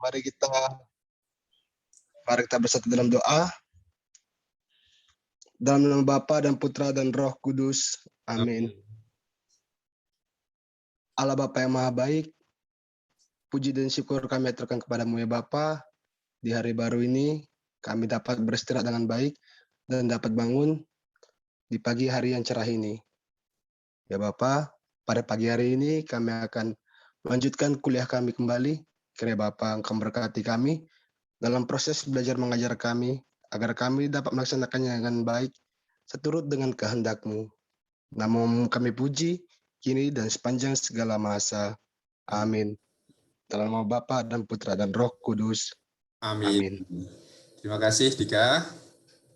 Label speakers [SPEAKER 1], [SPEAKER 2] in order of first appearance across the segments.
[SPEAKER 1] Mari kita bersatu dalam doa. Dalam nama Bapa dan Putra dan Roh Kudus. Amin. Allah Bapa yang Maha Baik, puji dan syukur kami aturkan kepadamu ya Bapa. Di hari baru ini kami dapat beristirahat dengan baik dan dapat bangun di pagi hari yang cerah ini. Ya Bapa, pada pagi hari ini kami akan melanjutkan kuliah kami kembali. Kiranya Bapa Engkau memberkati kami dalam proses belajar mengajar kami, agar kami dapat melaksanakannya dengan baik, seturut dengan kehendak-Mu. Namamu kami puji, kini dan sepanjang segala masa. Amin. Dalam nama Bapa dan Putra dan Roh Kudus.
[SPEAKER 2] Amin. Terima kasih, Dika.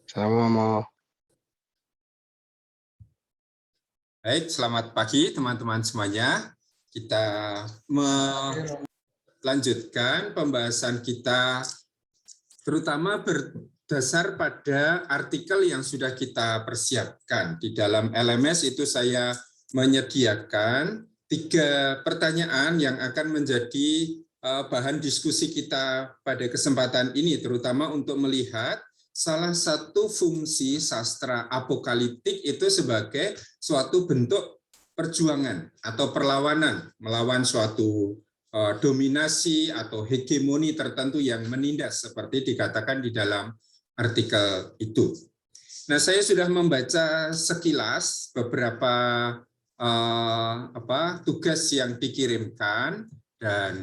[SPEAKER 1] Sama-sama.
[SPEAKER 2] Baik, selamat pagi teman-teman semuanya. Kita melanjutkan pembahasan kita terutama berdasar pada artikel yang sudah kita persiapkan. Di dalam LMS itu saya menyediakan 3 pertanyaan yang akan menjadi bahan diskusi kita pada kesempatan ini, terutama untuk melihat salah satu fungsi sastra apokaliptik itu sebagai suatu bentuk perjuangan atau perlawanan melawan suatu dominasi atau hegemoni tertentu yang menindas seperti dikatakan di dalam artikel itu. Nah, saya sudah membaca sekilas beberapa tugas yang dikirimkan dan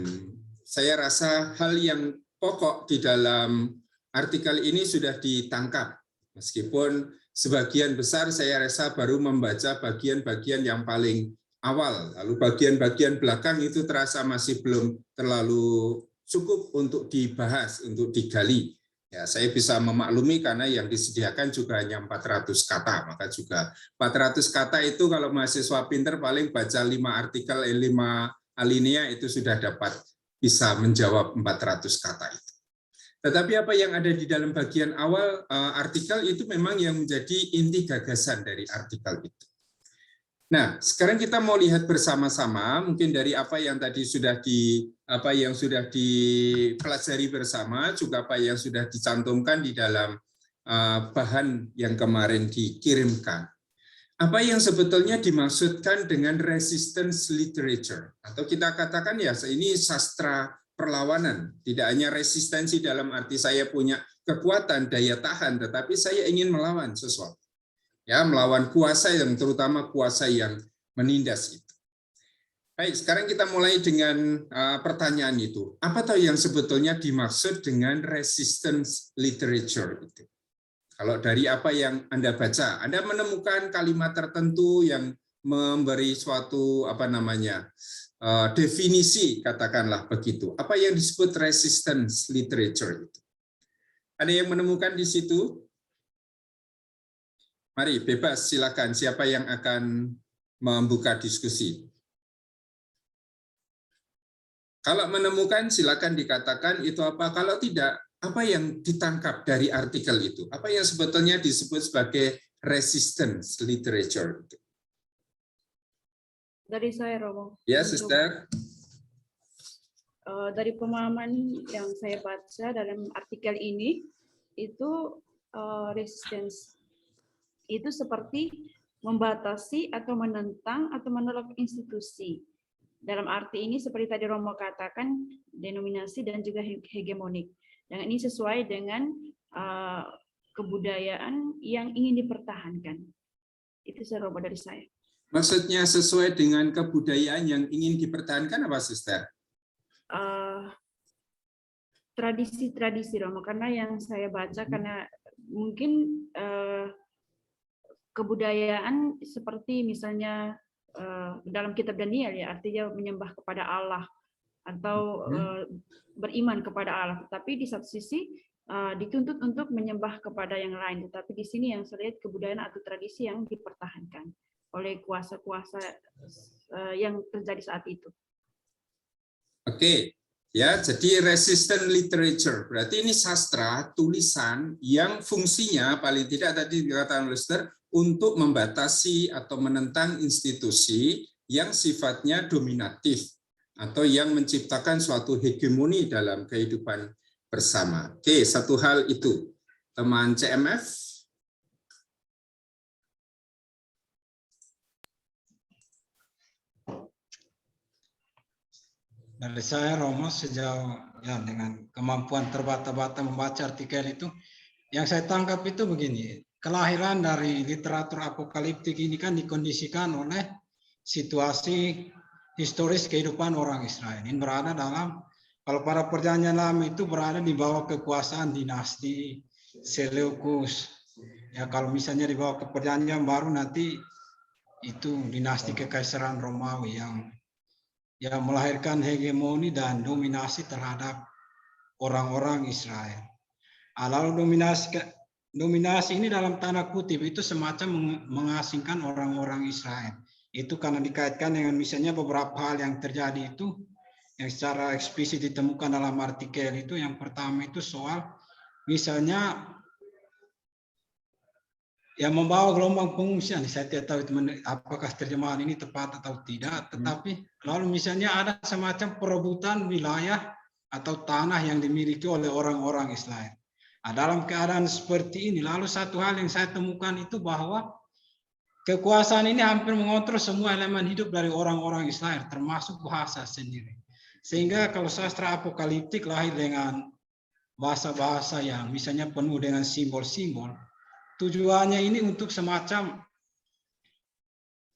[SPEAKER 2] saya rasa hal yang pokok di dalam artikel ini sudah ditangkap. Meskipun sebagian besar saya rasa baru membaca bagian-bagian yang paling awal, lalu bagian-bagian belakang itu terasa masih belum terlalu cukup untuk dibahas, untuk digali. Ya, saya bisa memaklumi karena yang disediakan juga hanya 400 kata, maka juga 400 kata itu kalau mahasiswa pinter paling baca 5 artikel, 5 alinea itu sudah dapat bisa menjawab 400 kata itu. Tetapi apa yang ada di dalam bagian awal artikel itu memang yang menjadi inti gagasan dari artikel itu. Nah, sekarang kita mau lihat bersama-sama mungkin dari apa yang tadi sudah dipelajari bersama, juga apa yang sudah dicantumkan di dalam bahan yang kemarin dikirimkan. Apa yang sebetulnya dimaksudkan dengan resistance literature, atau kita katakan ya ini sastra perlawanan, tidak hanya resistensi dalam arti saya punya kekuatan daya tahan, tetapi saya ingin melawan sesuatu. Ya, melawan kuasa yang terutama kuasa yang menindas itu. Baik, sekarang kita mulai dengan pertanyaan itu. Apa tahu yang sebetulnya dimaksud dengan resistance literature itu? Kalau dari apa yang Anda baca, Anda menemukan kalimat tertentu yang memberi suatu definisi, katakanlah begitu. Apa yang disebut resistance literature itu? Ada yang menemukan di situ? Mari, bebas, silakan. Siapa yang akan membuka diskusi? Kalau menemukan, silakan dikatakan itu apa. Kalau tidak, apa yang ditangkap dari artikel itu? Apa yang sebetulnya disebut sebagai resistance literature?
[SPEAKER 3] Dari saya, Romo.
[SPEAKER 2] Ya, Sister.
[SPEAKER 3] Dari pemahaman yang saya baca dalam artikel ini, itu resistance itu seperti membatasi atau menentang atau menolak institusi. Dalam arti ini seperti tadi Romo katakan, denominasi dan juga hegemonik. Dan ini sesuai dengan kebudayaan yang ingin dipertahankan. Itu Romo dari saya.
[SPEAKER 2] Maksudnya sesuai dengan kebudayaan yang ingin dipertahankan apa, Sister?
[SPEAKER 3] Tradisi-tradisi Romo, karena yang saya baca karena mungkin kebudayaan seperti misalnya dalam kitab Daniel ya, artinya menyembah kepada Allah atau beriman kepada Allah, tetapi di satu sisi dituntut untuk menyembah kepada yang lain. Tetapi di sini yang saya lihat kebudayaan atau tradisi yang dipertahankan oleh kuasa-kuasa yang terjadi saat itu.
[SPEAKER 2] Oke. Ya, jadi resistant literature berarti ini sastra tulisan yang fungsinya paling tidak tadi dikatakan Lester untuk membatasi atau menentang institusi yang sifatnya dominatif atau yang menciptakan suatu hegemoni dalam kehidupan bersama. Oke, satu hal itu. Teman CMF.
[SPEAKER 4] Dari saya, Romo, sejauh ya dengan kemampuan terbata-bata membaca artikel itu, yang saya tangkap itu begini, kelahiran dari literatur apokaliptik ini kan dikondisikan oleh situasi historis kehidupan orang Israel. Ini berada dalam, kalau pada perjanjian lama itu berada di bawah kekuasaan dinasti Seleukus. Ya kalau misalnya di bawah perjanjian baru nanti itu dinasti kekaisaran Romawi yang melahirkan hegemoni dan dominasi terhadap orang-orang Israel. Lalu dominasi ini dalam tanda kutip itu semacam mengasingkan orang-orang Israel. Itu karena dikaitkan dengan misalnya beberapa hal yang terjadi itu yang secara eksplisit ditemukan dalam artikel itu. Yang pertama itu soal misalnya yang membawa gelombang pengungsian. Saya tidak tahu itu apakah terjemahan ini tepat atau tidak, tetapi lalu misalnya ada semacam perebutan wilayah atau tanah yang dimiliki oleh orang-orang Israel. Dalam keadaan seperti ini, lalu satu hal yang saya temukan itu bahwa kekuasaan ini hampir mengontrol semua elemen hidup dari orang-orang Israel, termasuk bahasa sendiri. Sehingga kalau sastra apokaliptik lahir dengan bahasa-bahasa yang misalnya penuh dengan simbol-simbol, tujuannya ini untuk semacam,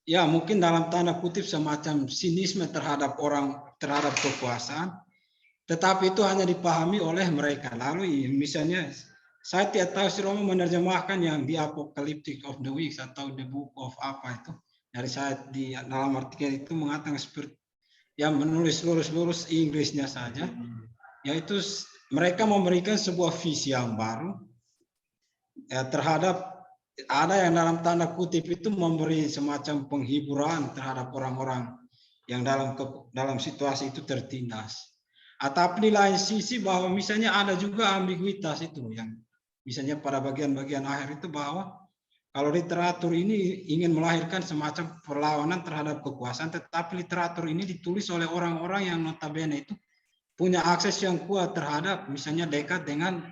[SPEAKER 4] ya mungkin dalam tanda kutip semacam sinisme terhadap kekuasaan, tetapi itu hanya dipahami oleh mereka. Lalu misalnya, saya tidak tahu si Romo menerjemahkan yang di Apocalyptic of the Weeks atau the Book of apa itu. Dari saya di dalam artikel itu mengatakan seperti yang menulis lurus-lurus Inggrisnya saja, yaitu mereka memberikan sebuah visi yang baru terhadap, ada yang dalam tanda kutip itu memberi semacam penghiburan terhadap orang-orang yang dalam situasi itu tertindas. Tapi di lain sisi bahwa misalnya ada juga ambiguitas itu yang misalnya pada bagian-bagian akhir itu bahwa kalau literatur ini ingin melahirkan semacam perlawanan terhadap kekuasaan, tetapi literatur ini ditulis oleh orang-orang yang notabene itu punya akses yang kuat terhadap misalnya dekat dengan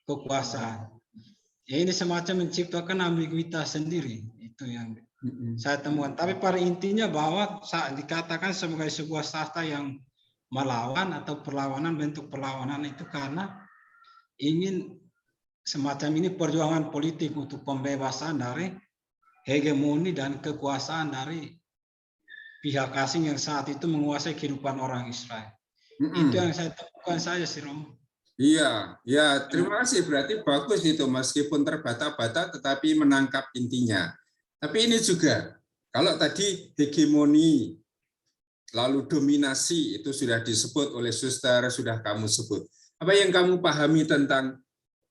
[SPEAKER 4] kekuasaan. Ya, ini semacam menciptakan ambiguitas sendiri, itu yang saya temukan. Tapi pada intinya bahwa dikatakan sebagai sebuah sastra yang melawan atau perlawanan, bentuk perlawanan itu karena ingin semacam ini perjuangan politik untuk pembebasan dari hegemoni dan kekuasaan dari pihak asing yang saat itu menguasai kehidupan orang Israel. Itu yang saya temukan saja sih, Romo.
[SPEAKER 2] Iya, ya terima kasih. Berarti bagus itu meskipun terbata-bata tetapi menangkap intinya. Tapi ini juga kalau tadi hegemoni lalu dominasi itu sudah disebut oleh Suster, sudah kamu sebut. Apa yang kamu pahami tentang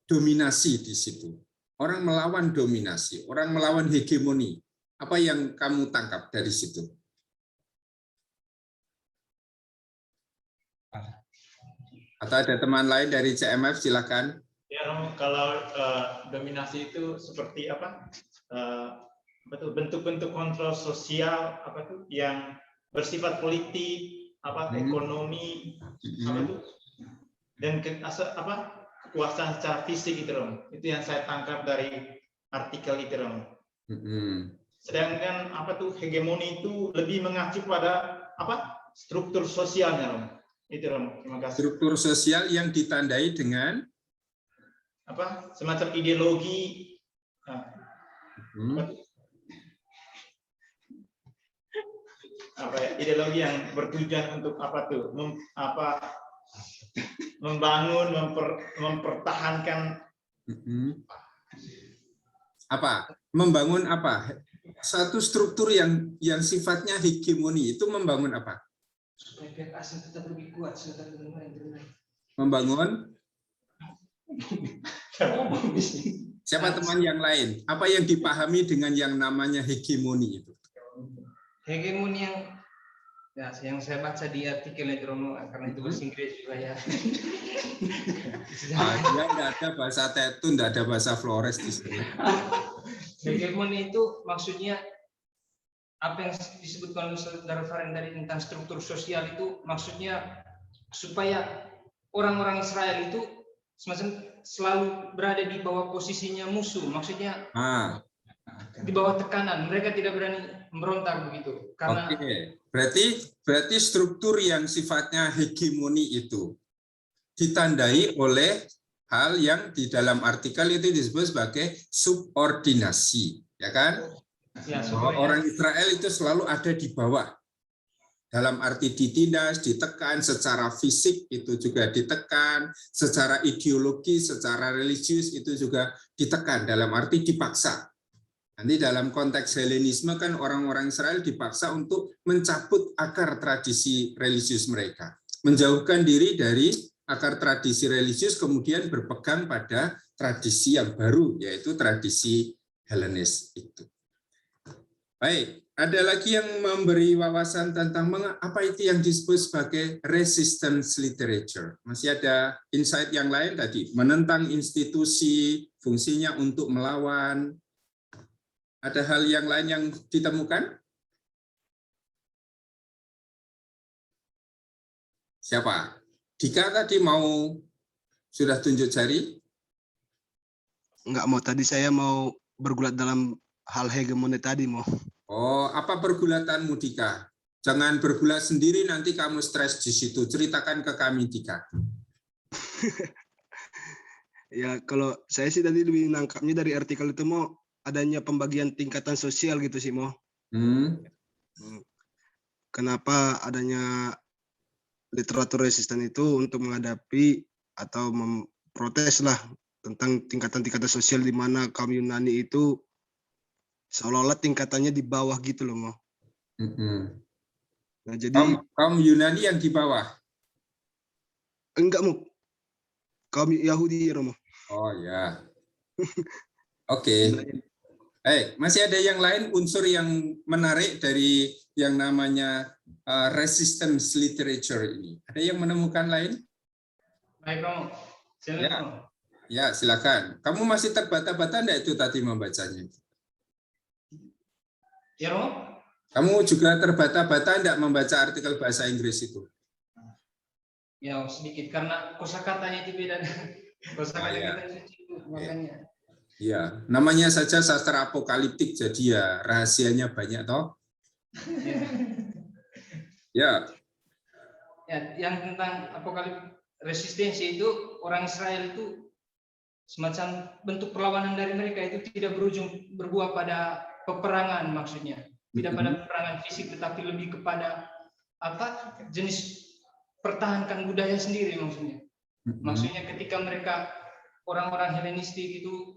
[SPEAKER 2] dominasi di situ? Orang melawan dominasi, orang melawan hegemoni. Apa yang kamu tangkap dari situ? Atau ada teman lain dari CMF, silakan.
[SPEAKER 5] Ya, Romo, kalau dominasi itu seperti apa? Bentuk-bentuk kontrol sosial apa tuh yang bersifat politik, ekonomi, apa tuh? Dan kekuasaan secara fisik itu, Romo. Itu yang saya tangkap dari artikel itu, Romo. Sedangkan hegemoni itu lebih mengacu pada struktur sosialnya, Romo. Itu, Romo. Terima kasih.
[SPEAKER 2] Struktur sosial yang ditandai dengan
[SPEAKER 5] semacam ideologi. Ideologi yang bertujuan untuk membangun, mempertahankan
[SPEAKER 2] membangun satu struktur yang sifatnya hegemoni itu membangun apa?
[SPEAKER 4] Supaya pihak asing tetap lebih kuat.
[SPEAKER 2] Membangun siapa teman yang lain? Apa yang dipahami dengan yang namanya hegemoni itu?
[SPEAKER 4] Hegemoni yang saya baca di artikel itu, Romo, karena itu bahasa Inggris juga ya.
[SPEAKER 2] Tidak ada bahasa Tetun, tidak ada bahasa Flores di sini.
[SPEAKER 4] Hegemoni itu maksudnya
[SPEAKER 6] apa yang disebutkan oleh Saudara Faren tadi tentang struktur sosial itu maksudnya supaya orang-orang Israel itu semacam selalu berada di bawah posisinya musuh, maksudnya di bawah tekanan, mereka tidak berani memberontak begitu. Karena
[SPEAKER 2] Oke, berarti struktur yang sifatnya hegemoni itu ditandai oleh hal yang di dalam artikel itu disebut sebagai subordinasi, ya kan?
[SPEAKER 6] ya,
[SPEAKER 2] Bahwa orang Israel itu selalu ada di bawah. Dalam arti ditindas, ditekan secara fisik itu juga ditekan, secara ideologi, secara religius itu juga ditekan, dalam arti dipaksa. Nanti dalam konteks Helenisme kan orang-orang Israel dipaksa untuk mencabut akar tradisi religius mereka. Menjauhkan diri dari akar tradisi religius, kemudian berpegang pada tradisi yang baru, yaitu tradisi Helenis itu. Baik, ada lagi yang memberi wawasan tentang apa itu yang disebut sebagai resistance literature. Masih ada insight yang lain tadi, menentang institusi, fungsinya untuk melawan. Ada hal yang lain yang ditemukan? Siapa? Dika tadi sudah tunjuk jari?
[SPEAKER 1] Enggak mau, tadi saya mau bergulat dalam hal hegemoni tadi mau.
[SPEAKER 2] Oh, apa pergulatanmu, Dika? Jangan bergulat sendiri, nanti kamu stres di situ. Ceritakan ke kami, Dika.
[SPEAKER 1] Ya, kalau saya sih tadi lebih nangkapnya dari artikel itu mau adanya pembagian tingkatan sosial gitu sih mau. Kenapa adanya literatur resisten itu untuk menghadapi atau memprotes lah tentang tingkatan-tingkatan sosial di mana kaum Yunani itu seolah-olah tingkatannya di bawah gitu loh mau. Nah, jadi
[SPEAKER 2] kaum Yunani yang di bawah?
[SPEAKER 1] Enggak mau, kaum Yahudi Romo.
[SPEAKER 2] Oh ya. Oke. Masih ada yang lain unsur yang menarik dari yang namanya resistance literature ini? Ada yang menemukan lain?
[SPEAKER 6] Baik, Romo. Silakan.
[SPEAKER 2] Ya, silakan. Kamu masih terbata-bata enggak itu tadi membacanya?
[SPEAKER 6] Ya, Romo.
[SPEAKER 2] Kamu juga terbata-bata enggak membaca artikel bahasa Inggris itu?
[SPEAKER 6] Ya, sedikit karena kosakatanya itu beda. Kosakata kita itu makanya.
[SPEAKER 2] Ya, namanya saja sastra apokaliptik, jadi ya rahasianya banyak toh. Ya.
[SPEAKER 6] Ya, yang tentang apokaliptik resistensi itu orang Israel itu semacam bentuk perlawanan dari mereka itu tidak berbuah pada peperangan maksudnya, tidak pada peperangan fisik, tetapi lebih kepada jenis pertahankan budaya sendiri maksudnya. Maksudnya ketika mereka orang-orang Helenistik itu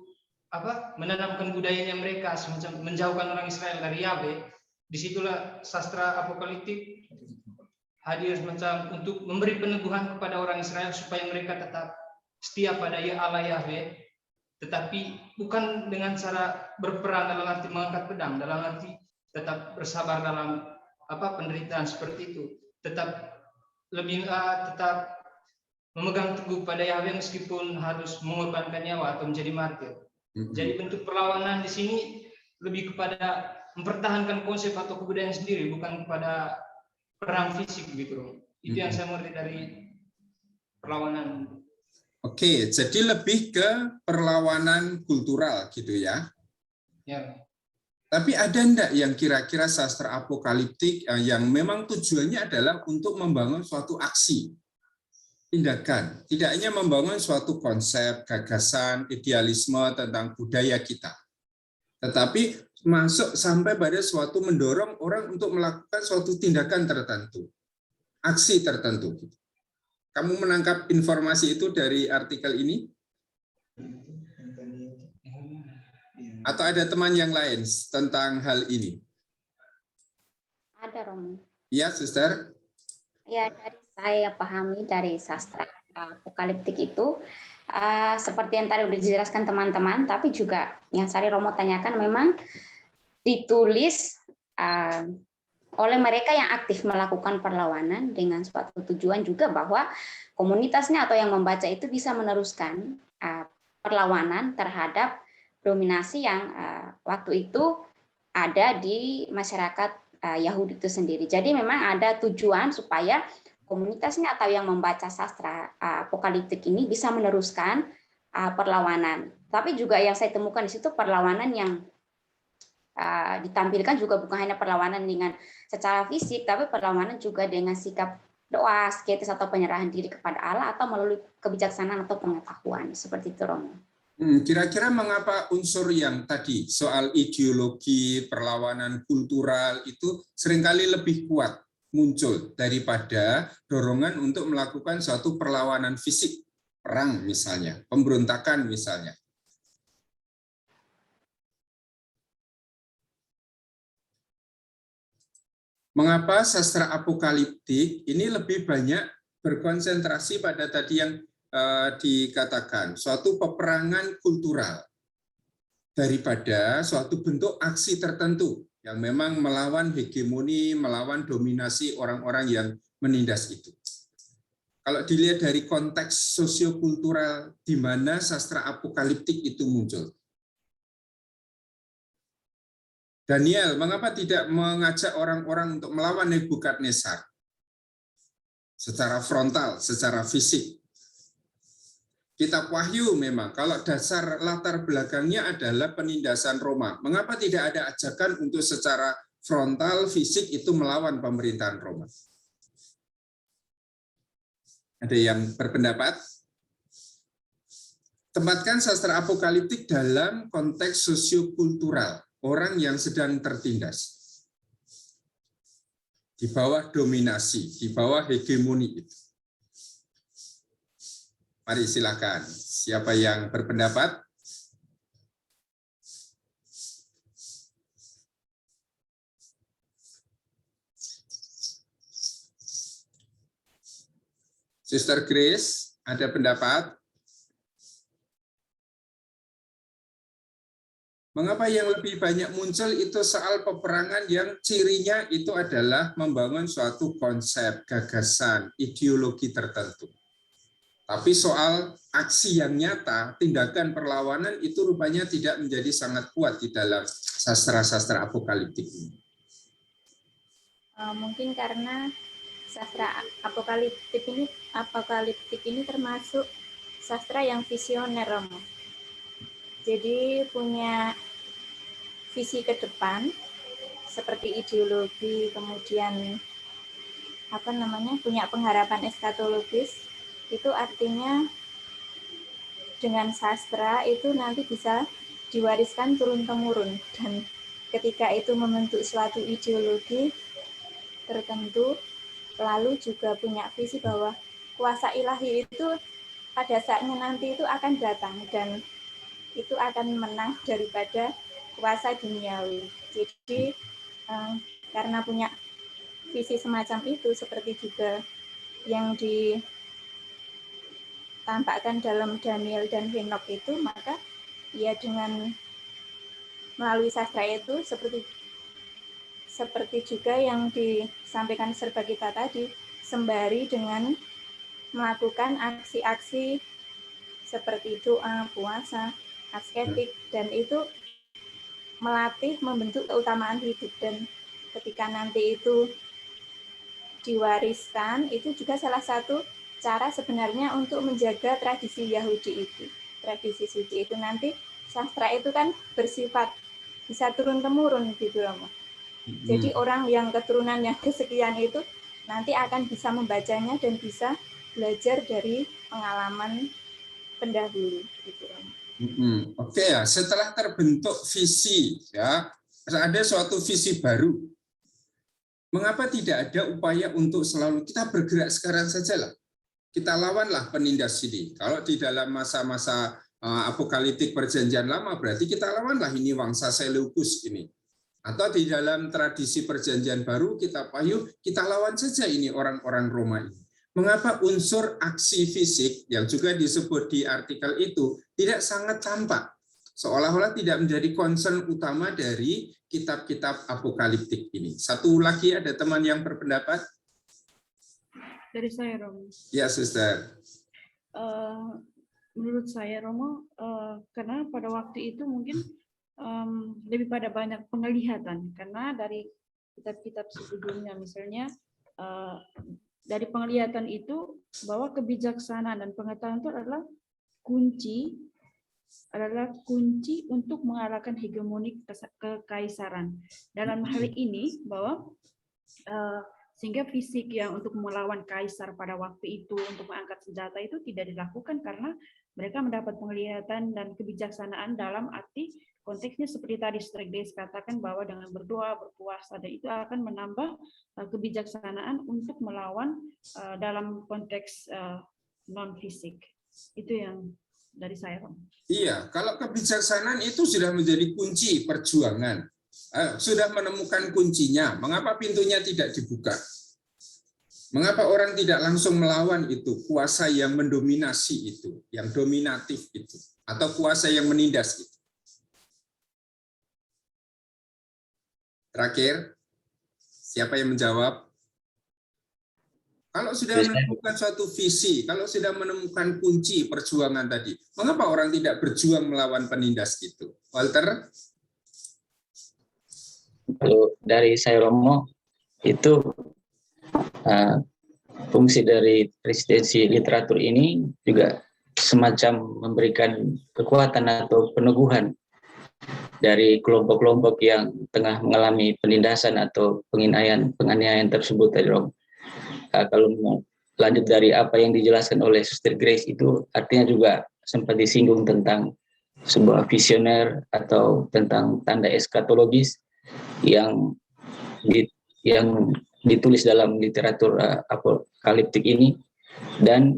[SPEAKER 6] menanamkan budayanya mereka, semacam menjauhkan orang Israel dari Yahweh, disitulah sastra apokaliptik hadir semacam untuk memberi peneguhan kepada orang Israel supaya mereka tetap setia pada Allah Yahweh, tetapi bukan dengan cara berperang dalam arti mengangkat pedang, dalam arti tetap bersabar dalam penderitaan seperti itu, tetap memegang teguh pada Yahweh meskipun harus mengorbankan nyawa atau menjadi martir. Jadi bentuk perlawanan di sini lebih kepada mempertahankan konsep atau kebudayaan sendiri, bukan kepada perang fisik gitu. Itu yang saya mengerti dari perlawanan.
[SPEAKER 2] Oke, jadi lebih ke perlawanan kultural gitu ya.
[SPEAKER 6] Ya.
[SPEAKER 2] Tapi ada enggak yang kira-kira sastra apokaliptik yang memang tujuannya adalah untuk membangun suatu aksi, tindakan, tidak hanya membangun suatu konsep, gagasan, idealisme tentang budaya kita, tetapi masuk sampai pada suatu mendorong orang untuk melakukan suatu tindakan tertentu, aksi tertentu. Kamu menangkap informasi itu dari artikel ini? Atau ada teman yang lain tentang hal ini?
[SPEAKER 7] Ada, Romo.
[SPEAKER 2] Iya, Suster.
[SPEAKER 7] Ya, dari saya pahami dari sastra apokaliptik itu seperti yang tadi sudah dijelaskan teman-teman, tapi juga yang Sari Romo tanyakan memang ditulis oleh mereka yang aktif melakukan perlawanan dengan suatu tujuan juga bahwa komunitasnya atau yang membaca itu bisa meneruskan perlawanan terhadap dominasi yang waktu itu ada di masyarakat Yahudi itu sendiri. Jadi memang ada tujuan supaya komunitasnya atau yang membaca sastra apokaliptik ini bisa meneruskan perlawanan. Tapi juga yang saya temukan di situ perlawanan yang ditampilkan juga bukan hanya perlawanan dengan secara fisik, tapi perlawanan juga dengan sikap doa, asketis atau penyerahan diri kepada Allah atau melalui kebijaksanaan atau pengetahuan. Seperti itu, Romo.
[SPEAKER 2] Kira-kira mengapa unsur yang tadi soal ideologi, perlawanan kultural itu seringkali lebih kuat muncul daripada dorongan untuk melakukan suatu perlawanan fisik, perang misalnya, pemberontakan misalnya? Mengapa sastra apokaliptik ini lebih banyak berkonsentrasi pada tadi yang dikatakan suatu peperangan kultural daripada suatu bentuk aksi tertentu yang memang melawan hegemoni, melawan dominasi orang-orang yang menindas itu. Kalau dilihat dari konteks sosiokultural di mana sastra apokaliptik itu muncul. Daniel, mengapa tidak mengajak orang-orang untuk melawan Nebukadnezar secara frontal, secara fisik? Kitab Wahyu memang, kalau dasar latar belakangnya adalah penindasan Roma. Mengapa tidak ada ajakan untuk secara frontal, fisik itu melawan pemerintahan Roma? Ada yang berpendapat? Tempatkan sastra apokaliptik dalam konteks sosiokultural, orang yang sedang tertindas. Di bawah dominasi, di bawah hegemoni itu. Mari silakan, siapa yang berpendapat? Sister Grace, ada pendapat? Mengapa yang lebih banyak muncul itu soal peperangan yang cirinya itu adalah membangun suatu konsep, gagasan, ideologi tertentu. Tapi soal aksi yang nyata, tindakan perlawanan itu rupanya tidak menjadi sangat kuat di dalam sastra-sastra apokaliptik ini.
[SPEAKER 8] Mungkin karena sastra apokaliptik ini termasuk sastra yang visioner, Romo. Jadi punya visi ke depan seperti ideologi, kemudian punya pengharapan eskatologis. Itu artinya dengan sastra itu nanti bisa diwariskan turun-temurun, dan ketika itu membentuk suatu ideologi tertentu, lalu juga punya visi bahwa kuasa ilahi itu pada saatnya nanti itu akan datang dan itu akan menang daripada kuasa duniawi. Jadi karena punya visi semacam itu, seperti juga yang ditampakkan dalam Daniel dan Henok itu, maka ya dengan melalui sastra itu seperti juga yang disampaikan serba kita tadi, sembari dengan melakukan aksi-aksi seperti doa, puasa, asketik, dan itu melatih membentuk keutamaan hidup. Dan ketika nanti itu diwariskan, itu juga salah satu cara sebenarnya untuk menjaga tradisi Yahudi itu. Tradisi suci itu nanti sastra itu kan bersifat bisa turun-temurun gitu, Romo. Jadi orang yang keturunannya kesekian itu nanti akan bisa membacanya dan bisa belajar dari pengalaman pendahulu gitu.
[SPEAKER 2] Oke ya, setelah terbentuk visi ya, ada suatu visi baru. Mengapa tidak ada upaya untuk selalu kita bergerak sekarang sajalah? Kita lawanlah penindas ini. Kalau di dalam masa-masa apokaliptik perjanjian lama berarti kita lawanlah ini Wangsa Seleukus ini. Atau di dalam tradisi perjanjian baru kita lawan saja ini orang-orang Roma ini. Mengapa unsur aksi fisik yang juga disebut di artikel itu tidak sangat tampak? Seolah-olah tidak menjadi concern utama dari kitab-kitab apokaliptik ini. Satu lagi ada teman yang berpendapat?
[SPEAKER 3] Dari saya, Romo.
[SPEAKER 2] Ya, Sister.
[SPEAKER 3] Menurut saya, Romo, karena pada waktu itu mungkin lebih pada banyak penglihatan, karena dari kitab-kitab sebelumnya misalnya dari penglihatan itu bahwa kebijaksanaan dan pengetahuan itu adalah kunci untuk mengalahkan hegemonik kekaisaran. Dalam hal ini bahwa sehingga fisik yang untuk melawan kaisar pada waktu itu untuk mengangkat senjata itu tidak dilakukan karena mereka mendapat penglihatan dan kebijaksanaan dalam arti konteksnya seperti tadi Streggles katakan bahwa dengan berdoa, berpuasa, dan itu akan menambah kebijaksanaan untuk melawan dalam konteks non fisik. Itu yang dari saya, Pak.
[SPEAKER 2] Iya, kalau kebijaksanaan itu sudah menjadi kunci perjuangan. Sudah menemukan kuncinya. Mengapa pintunya tidak dibuka? Mengapa orang tidak langsung melawan itu, kuasa yang mendominasi itu, yang dominatif itu, atau kuasa yang menindas itu? Terakhir, siapa yang menjawab? Kalau sudah menemukan suatu visi, kalau sudah menemukan kunci perjuangan tadi, mengapa orang tidak berjuang melawan penindas itu? Walter?
[SPEAKER 9] Kalau dari saya Romo, itu fungsi dari presidensi literatur ini juga semacam memberikan kekuatan atau peneguhan dari kelompok-kelompok yang tengah mengalami penindasan atau penganiayaan tersebut tadi Romo. Kalau mau lanjut dari apa yang dijelaskan oleh Suster Grace itu artinya juga sempat disinggung tentang sebuah visioner atau tentang tanda eskatologis yang ditulis dalam literatur apokaliptik ini, dan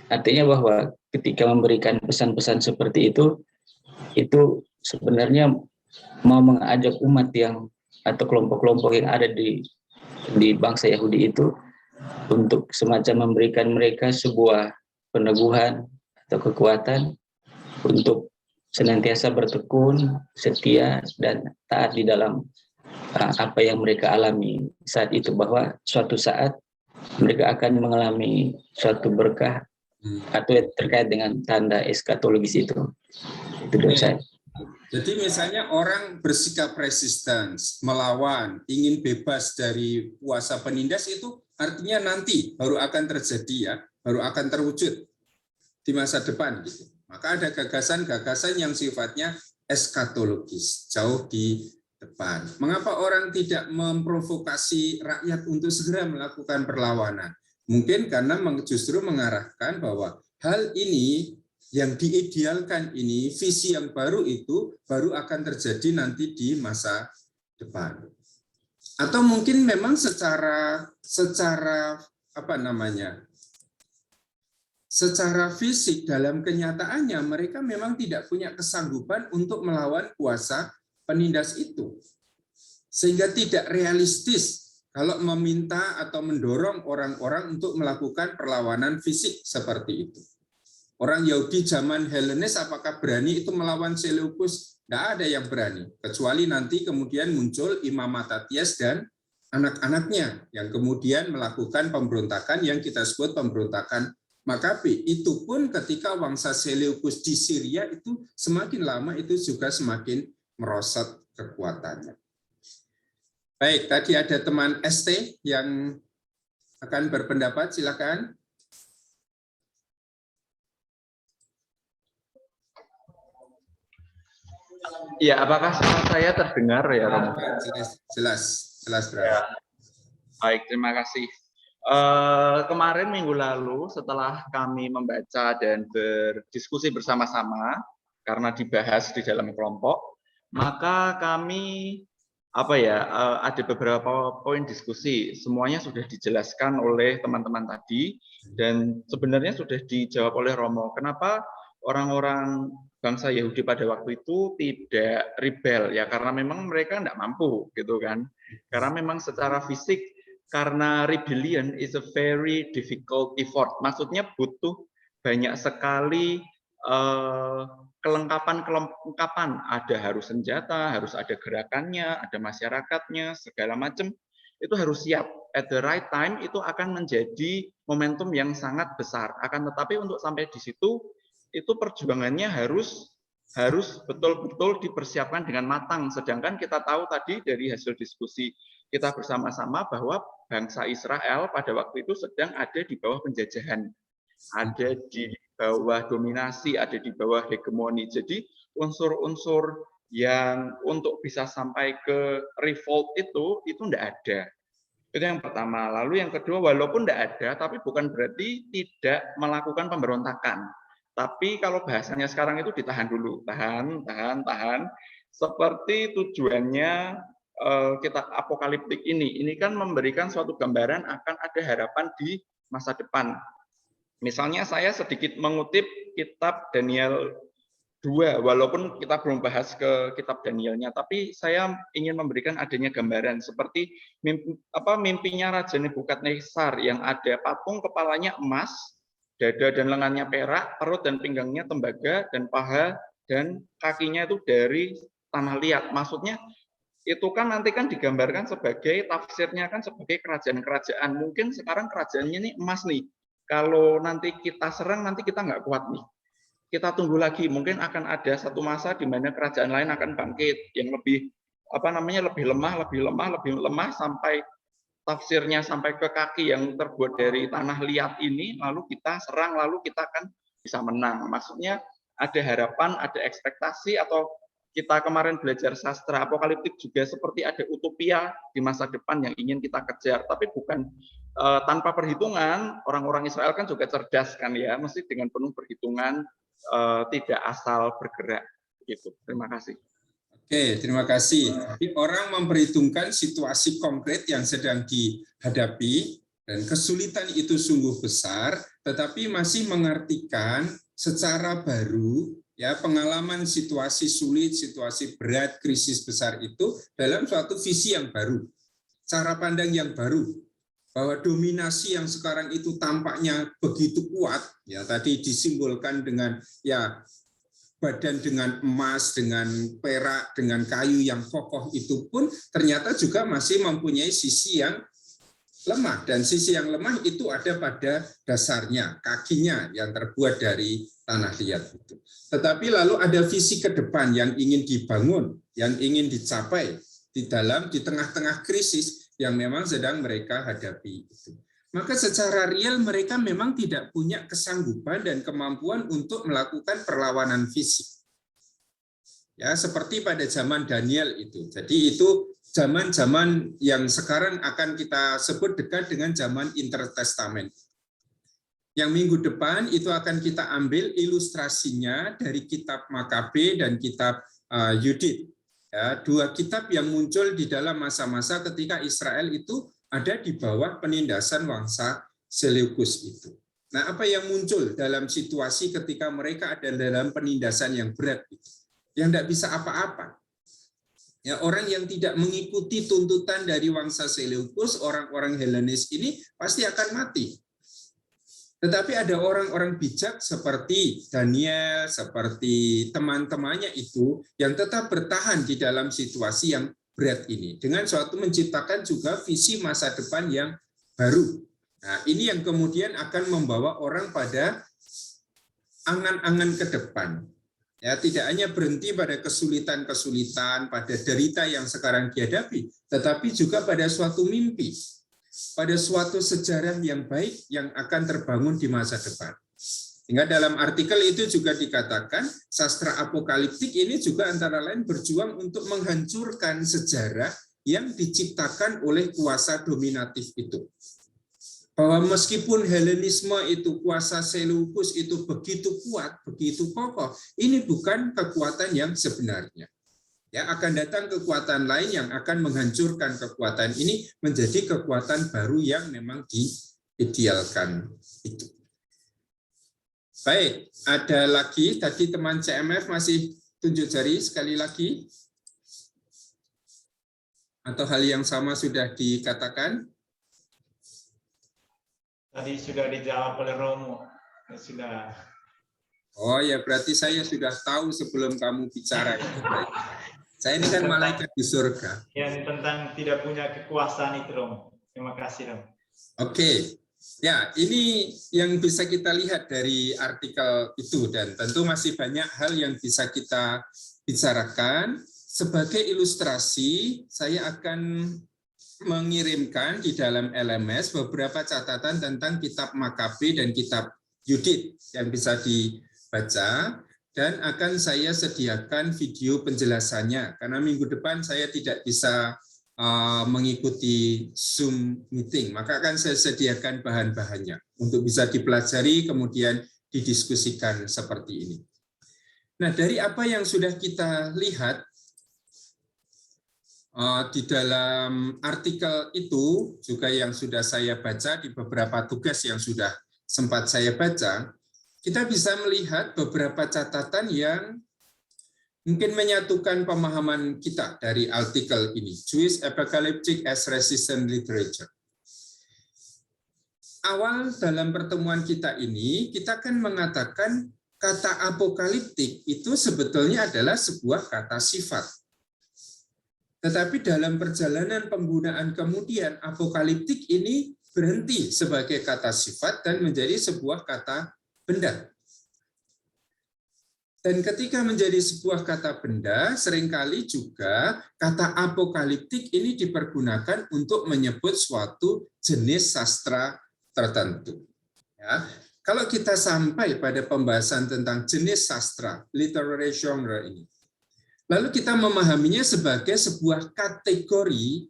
[SPEAKER 9] artinya bahwa ketika memberikan pesan-pesan seperti itu sebenarnya mau mengajak umat yang atau kelompok-kelompok yang ada di bangsa Yahudi itu untuk semacam memberikan mereka sebuah peneguhan atau kekuatan untuk senantiasa bertekun, setia, dan taat di dalam apa yang mereka alami saat itu, bahwa suatu saat mereka akan mengalami suatu berkah atau terkait dengan tanda eskatologis itu. Itu dari saya.
[SPEAKER 2] Jadi misalnya orang bersikap resistance, melawan, ingin bebas dari kuasa penindas itu artinya nanti baru akan terjadi ya, baru akan terwujud di masa depan gitu. Maka ada gagasan-gagasan yang sifatnya eskatologis, jauh di depan. Mengapa orang tidak memprovokasi rakyat untuk segera melakukan perlawanan? Mungkin karena justru mengarahkan bahwa hal ini yang diidealkan ini, visi yang baru itu baru akan terjadi nanti di masa depan. Atau mungkin memang secara secara fisik dalam kenyataannya mereka memang tidak punya kesanggupan untuk melawan kuasa penindas itu. Sehingga tidak realistis kalau meminta atau mendorong orang-orang untuk melakukan perlawanan fisik seperti itu. Orang Yahudi zaman Helenes apakah berani itu melawan Seleukus? Tidak ada yang berani. Kecuali nanti kemudian muncul Imam Matatias dan anak-anaknya yang kemudian melakukan pemberontakan yang kita sebut pemberontakan Makabe. Itu pun ketika bangsa Seleukus di Syria itu semakin lama itu juga semakin merosot kekuatannya. Baik, tadi ada teman ST yang akan berpendapat, silakan.
[SPEAKER 10] Iya, apakah suara saya terdengar ya, Romo?
[SPEAKER 2] Jelas.
[SPEAKER 10] Ya. Baik, terima kasih. Kemarin minggu lalu setelah kami membaca dan berdiskusi bersama-sama karena dibahas di dalam kelompok, maka kami ada beberapa poin diskusi. Semuanya sudah dijelaskan oleh teman-teman tadi dan sebenarnya sudah dijawab oleh Romo. Kenapa orang-orang bangsa Yahudi pada waktu itu tidak rebel ya, karena memang mereka tidak mampu gitu kan, karena memang secara fisik, karena rebellion is a very difficult effort, maksudnya butuh banyak sekali kelengkapan, ada harus senjata, harus ada gerakannya, ada masyarakatnya, segala macam itu harus siap at the right time. Itu akan menjadi momentum yang sangat besar, akan tetapi untuk sampai di situ itu perjuangannya harus harus betul-betul dipersiapkan dengan matang. Sedangkan kita tahu tadi dari hasil diskusi kita bersama-sama bahwa bangsa Israel pada waktu itu sedang ada di bawah penjajahan, ada di bawah dominasi, ada di bawah hegemoni. Jadi unsur-unsur yang untuk bisa sampai ke revolt itu tidak ada. Itu yang pertama. Lalu yang kedua, walaupun tidak ada, tapi bukan berarti tidak melakukan pemberontakan. Tapi kalau bahasanya sekarang itu ditahan dulu, tahan. Seperti tujuannya kitab apokaliptik ini kan memberikan suatu gambaran akan ada harapan di masa depan. Misalnya saya sedikit mengutip kitab Daniel 2, walaupun kita belum bahas ke kitab Danielnya, tapi saya ingin memberikan adanya gambaran seperti mimpinya Raja Nebukadnezar yang ada patung kepalanya emas, dada dan lengannya perak, perut dan pinggangnya tembaga, dan paha dan kakinya itu dari tanah liat. Maksudnya itu kan nanti kan digambarkan sebagai tafsirnya kan sebagai kerajaan-kerajaan. Mungkin sekarang kerajaannya ini emas nih. Kalau nanti kita serang nanti kita nggak kuat nih. Kita tunggu lagi. Mungkin akan ada satu masa di mana kerajaan lain akan bangkit yang lebih lebih lemah sampai tafsirnya sampai ke kaki yang terbuat dari tanah liat ini, lalu kita serang, lalu kita akan bisa menang. Maksudnya ada harapan, ada ekspektasi, atau kita kemarin belajar sastra apokaliptik juga seperti ada utopia di masa depan yang ingin kita kejar, tapi bukan tanpa perhitungan. Orang-orang Israel kan juga cerdas kan ya, mesti dengan penuh perhitungan, tidak asal bergerak gitu. Terima kasih.
[SPEAKER 2] Oke, terima kasih. Jadi orang memperhitungkan situasi konkret yang sedang dihadapi dan kesulitan itu sungguh besar, tetapi masih mengartikan secara baru ya pengalaman situasi sulit, situasi berat, krisis besar itu dalam suatu visi yang baru, cara pandang yang baru, bahwa dominasi yang sekarang itu tampaknya begitu kuat, ya tadi disimbolkan dengan ya badan dengan emas, dengan perak, dengan kayu yang kokoh itu pun ternyata juga masih mempunyai sisi yang lemah. Dan sisi yang lemah itu ada pada dasarnya, kakinya yang terbuat dari tanah liat itu. Tetapi lalu ada visi ke depan yang ingin dibangun, yang ingin dicapai di tengah-tengah krisis yang memang sedang mereka hadapi itu. Maka secara real mereka memang tidak punya kesanggupan dan kemampuan untuk melakukan perlawanan fisik. Ya, seperti pada zaman Daniel itu. Jadi itu zaman-zaman yang sekarang akan kita sebut dekat dengan zaman Intertestament. Yang minggu depan itu akan kita ambil ilustrasinya dari kitab Makabe dan kitab Yudit. Ya, dua kitab yang muncul di dalam masa-masa ketika Israel itu ada di bawah penindasan bangsa Seleukus itu. Nah, apa yang muncul dalam situasi ketika mereka ada dalam penindasan yang berat itu? Yang tidak bisa apa-apa. Ya, orang yang tidak mengikuti tuntutan dari bangsa Seleukus, orang-orang Helenis ini pasti akan mati. Tetapi ada orang-orang bijak seperti Daniel, seperti teman-temannya itu yang tetap bertahan di dalam situasi yang berat ini dengan suatu menciptakan juga visi masa depan yang baru. Nah, ini yang kemudian akan membawa orang pada angan-angan ke depan. Ya, tidak hanya berhenti pada kesulitan-kesulitan, pada derita yang sekarang dihadapi, tetapi juga pada suatu mimpi, pada suatu sejarah yang baik yang akan terbangun di masa depan. Sehingga dalam artikel itu juga dikatakan sastra apokaliptik ini juga antara lain berjuang untuk menghancurkan sejarah yang diciptakan oleh kuasa dominatif itu. Bahwa meskipun Helenisme itu, kuasa Seleukus itu begitu kuat, begitu kokoh, ini bukan kekuatan yang sebenarnya. Ya, akan datang kekuatan lain yang akan menghancurkan kekuatan ini menjadi kekuatan baru yang memang diidealkan itu. Baik, ada lagi, tadi teman CMF masih tunjuk jari sekali lagi. Atau hal yang sama sudah dikatakan?
[SPEAKER 5] Tadi sudah dijawab oleh Romo. Sudah.
[SPEAKER 2] Oh ya, berarti saya sudah tahu sebelum kamu bicara. Saya ini kan malaikat di surga.
[SPEAKER 5] Yang tentang tidak punya kekuasaan itu, Romo. Terima kasih, Romo.
[SPEAKER 2] Oke. Ya, ini yang bisa kita lihat dari artikel itu, dan tentu masih banyak hal yang bisa kita bicarakan. Sebagai ilustrasi, saya akan mengirimkan di dalam LMS beberapa catatan tentang kitab Makabe dan kitab Yudit yang bisa dibaca, dan akan saya sediakan video penjelasannya, karena minggu depan saya tidak bisa mengikuti Zoom meeting, maka akan saya sediakan bahan-bahannya untuk bisa dipelajari kemudian didiskusikan seperti ini. Nah, dari apa yang sudah kita lihat di dalam artikel itu, juga yang sudah saya baca di beberapa tugas yang sudah sempat saya baca, kita bisa melihat beberapa catatan yang mungkin menyatukan pemahaman kita dari artikel ini, Jewish Apocalyptic as Resistant Literature. Awal dalam pertemuan kita ini, kita kan mengatakan kata apokaliptik itu sebetulnya adalah sebuah kata sifat. Tetapi dalam perjalanan penggunaan kemudian, apokaliptik ini berhenti sebagai kata sifat dan menjadi sebuah kata benda. Dan ketika menjadi sebuah kata benda, seringkali juga kata apokaliptik ini dipergunakan untuk menyebut suatu jenis sastra tertentu. Ya. Kalau kita sampai pada pembahasan tentang jenis sastra, literary genre ini, lalu kita memahaminya sebagai sebuah kategori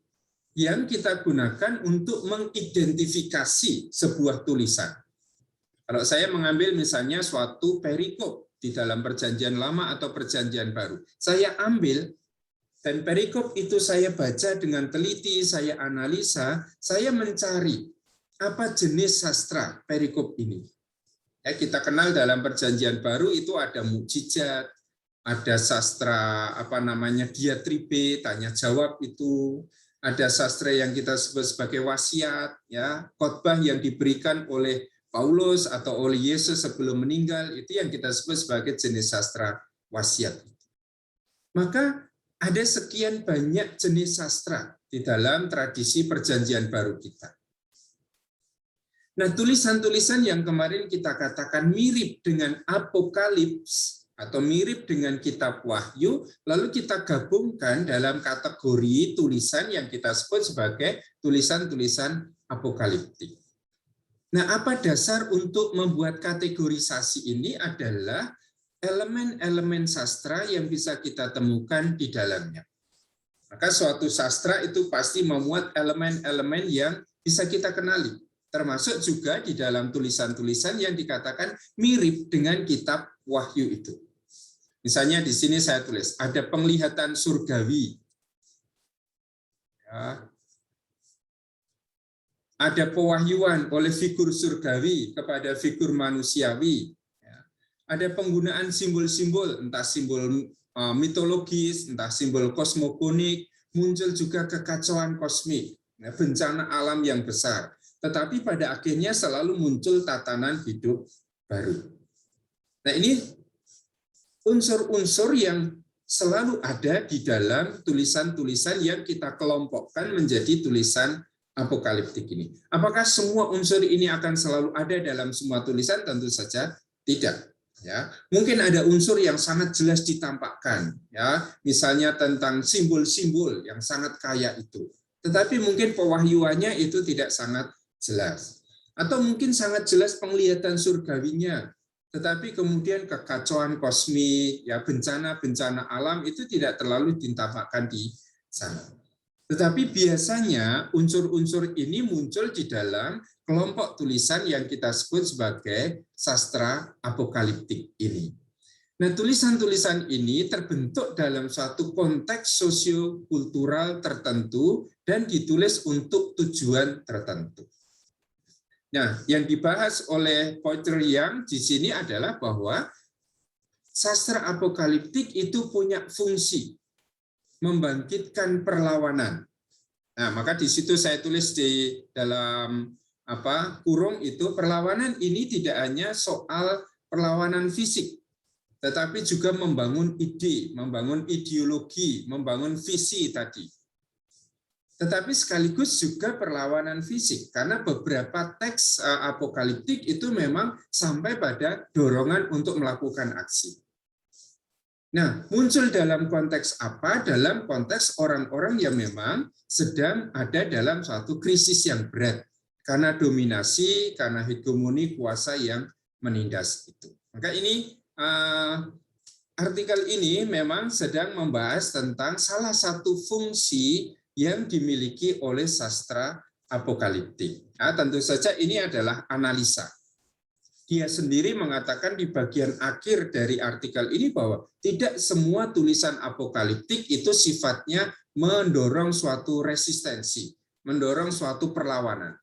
[SPEAKER 2] yang kita gunakan untuk mengidentifikasi sebuah tulisan. Kalau saya mengambil misalnya suatu perikop di dalam Perjanjian Lama atau Perjanjian Baru, saya ambil dan perikop itu saya baca dengan teliti, saya analisa, saya mencari apa jenis sastra perikop ini. Ya, kita kenal dalam Perjanjian Baru itu ada mukjizat, ada sastra diatribe, tanya jawab itu, ada sastra yang kita sebut sebagai wasiat, ya, khotbah yang diberikan oleh Paulus atau oleh Yesus sebelum meninggal, itu yang kita sebut sebagai jenis sastra wasiat. Maka ada sekian banyak jenis sastra di dalam tradisi Perjanjian Baru kita. Nah, tulisan-tulisan yang kemarin kita katakan mirip dengan Apokalips atau mirip dengan kitab Wahyu, lalu kita gabungkan dalam kategori tulisan yang kita sebut sebagai tulisan-tulisan apokaliptik. Nah, apa dasar untuk membuat kategorisasi ini adalah elemen-elemen sastra yang bisa kita temukan di dalamnya. Maka suatu sastra itu pasti memuat elemen-elemen yang bisa kita kenali, termasuk juga di dalam tulisan-tulisan yang dikatakan mirip dengan kitab Wahyu itu. Misalnya di sini saya tulis, ada penglihatan surgawi. Ya. Ada pewahyuan oleh figur surgawi kepada figur manusiawi. Ya. Ada penggunaan simbol-simbol, entah simbol mitologis, entah simbol kosmogonik, muncul juga kekacauan kosmik, ya, bencana alam yang besar. Tetapi pada akhirnya selalu muncul tatanan hidup baru. Nah, ini unsur-unsur yang selalu ada di dalam tulisan-tulisan yang kita kelompokkan menjadi tulisan apokaliptik ini. Apakah semua unsur ini akan selalu ada dalam semua tulisan? Tentu saja tidak. Ya, mungkin ada unsur yang sangat jelas ditampakkan, ya, misalnya tentang simbol-simbol yang sangat kaya itu. Tetapi mungkin pewahyuannya itu tidak sangat jelas. Atau mungkin sangat jelas penglihatan surgawinya, tetapi kemudian kekacauan kosmik, ya, bencana-bencana alam itu tidak terlalu ditampakkan di sana. Tetapi biasanya unsur-unsur ini muncul di dalam kelompok tulisan yang kita sebut sebagai sastra apokaliptik ini. Nah, tulisan-tulisan ini terbentuk dalam suatu konteks sosio-kultural tertentu dan ditulis untuk tujuan tertentu. Nah, yang dibahas oleh Potter Young di sini adalah bahwa sastra apokaliptik itu punya fungsi membangkitkan perlawanan. Nah, maka di situ saya tulis di dalam kurung itu, perlawanan ini tidak hanya soal perlawanan fisik, tetapi juga membangun ide, membangun ideologi, membangun visi tadi. tetapi sekaligus juga perlawanan fisik, karena beberapa teks apokaliptik itu memang sampai pada dorongan untuk melakukan aksi. Nah, muncul dalam konteks apa? Dalam konteks orang-orang yang memang sedang ada dalam suatu krisis yang berat karena dominasi, karena hegemoni kuasa yang menindas itu. Maka ini artikel ini memang sedang membahas tentang salah satu fungsi yang dimiliki oleh sastra apokaliptik. Nah, tentu saja ini adalah analisa. Dia sendiri mengatakan di bagian akhir dari artikel ini bahwa tidak semua tulisan apokaliptik itu sifatnya mendorong suatu resistensi, mendorong suatu perlawanan.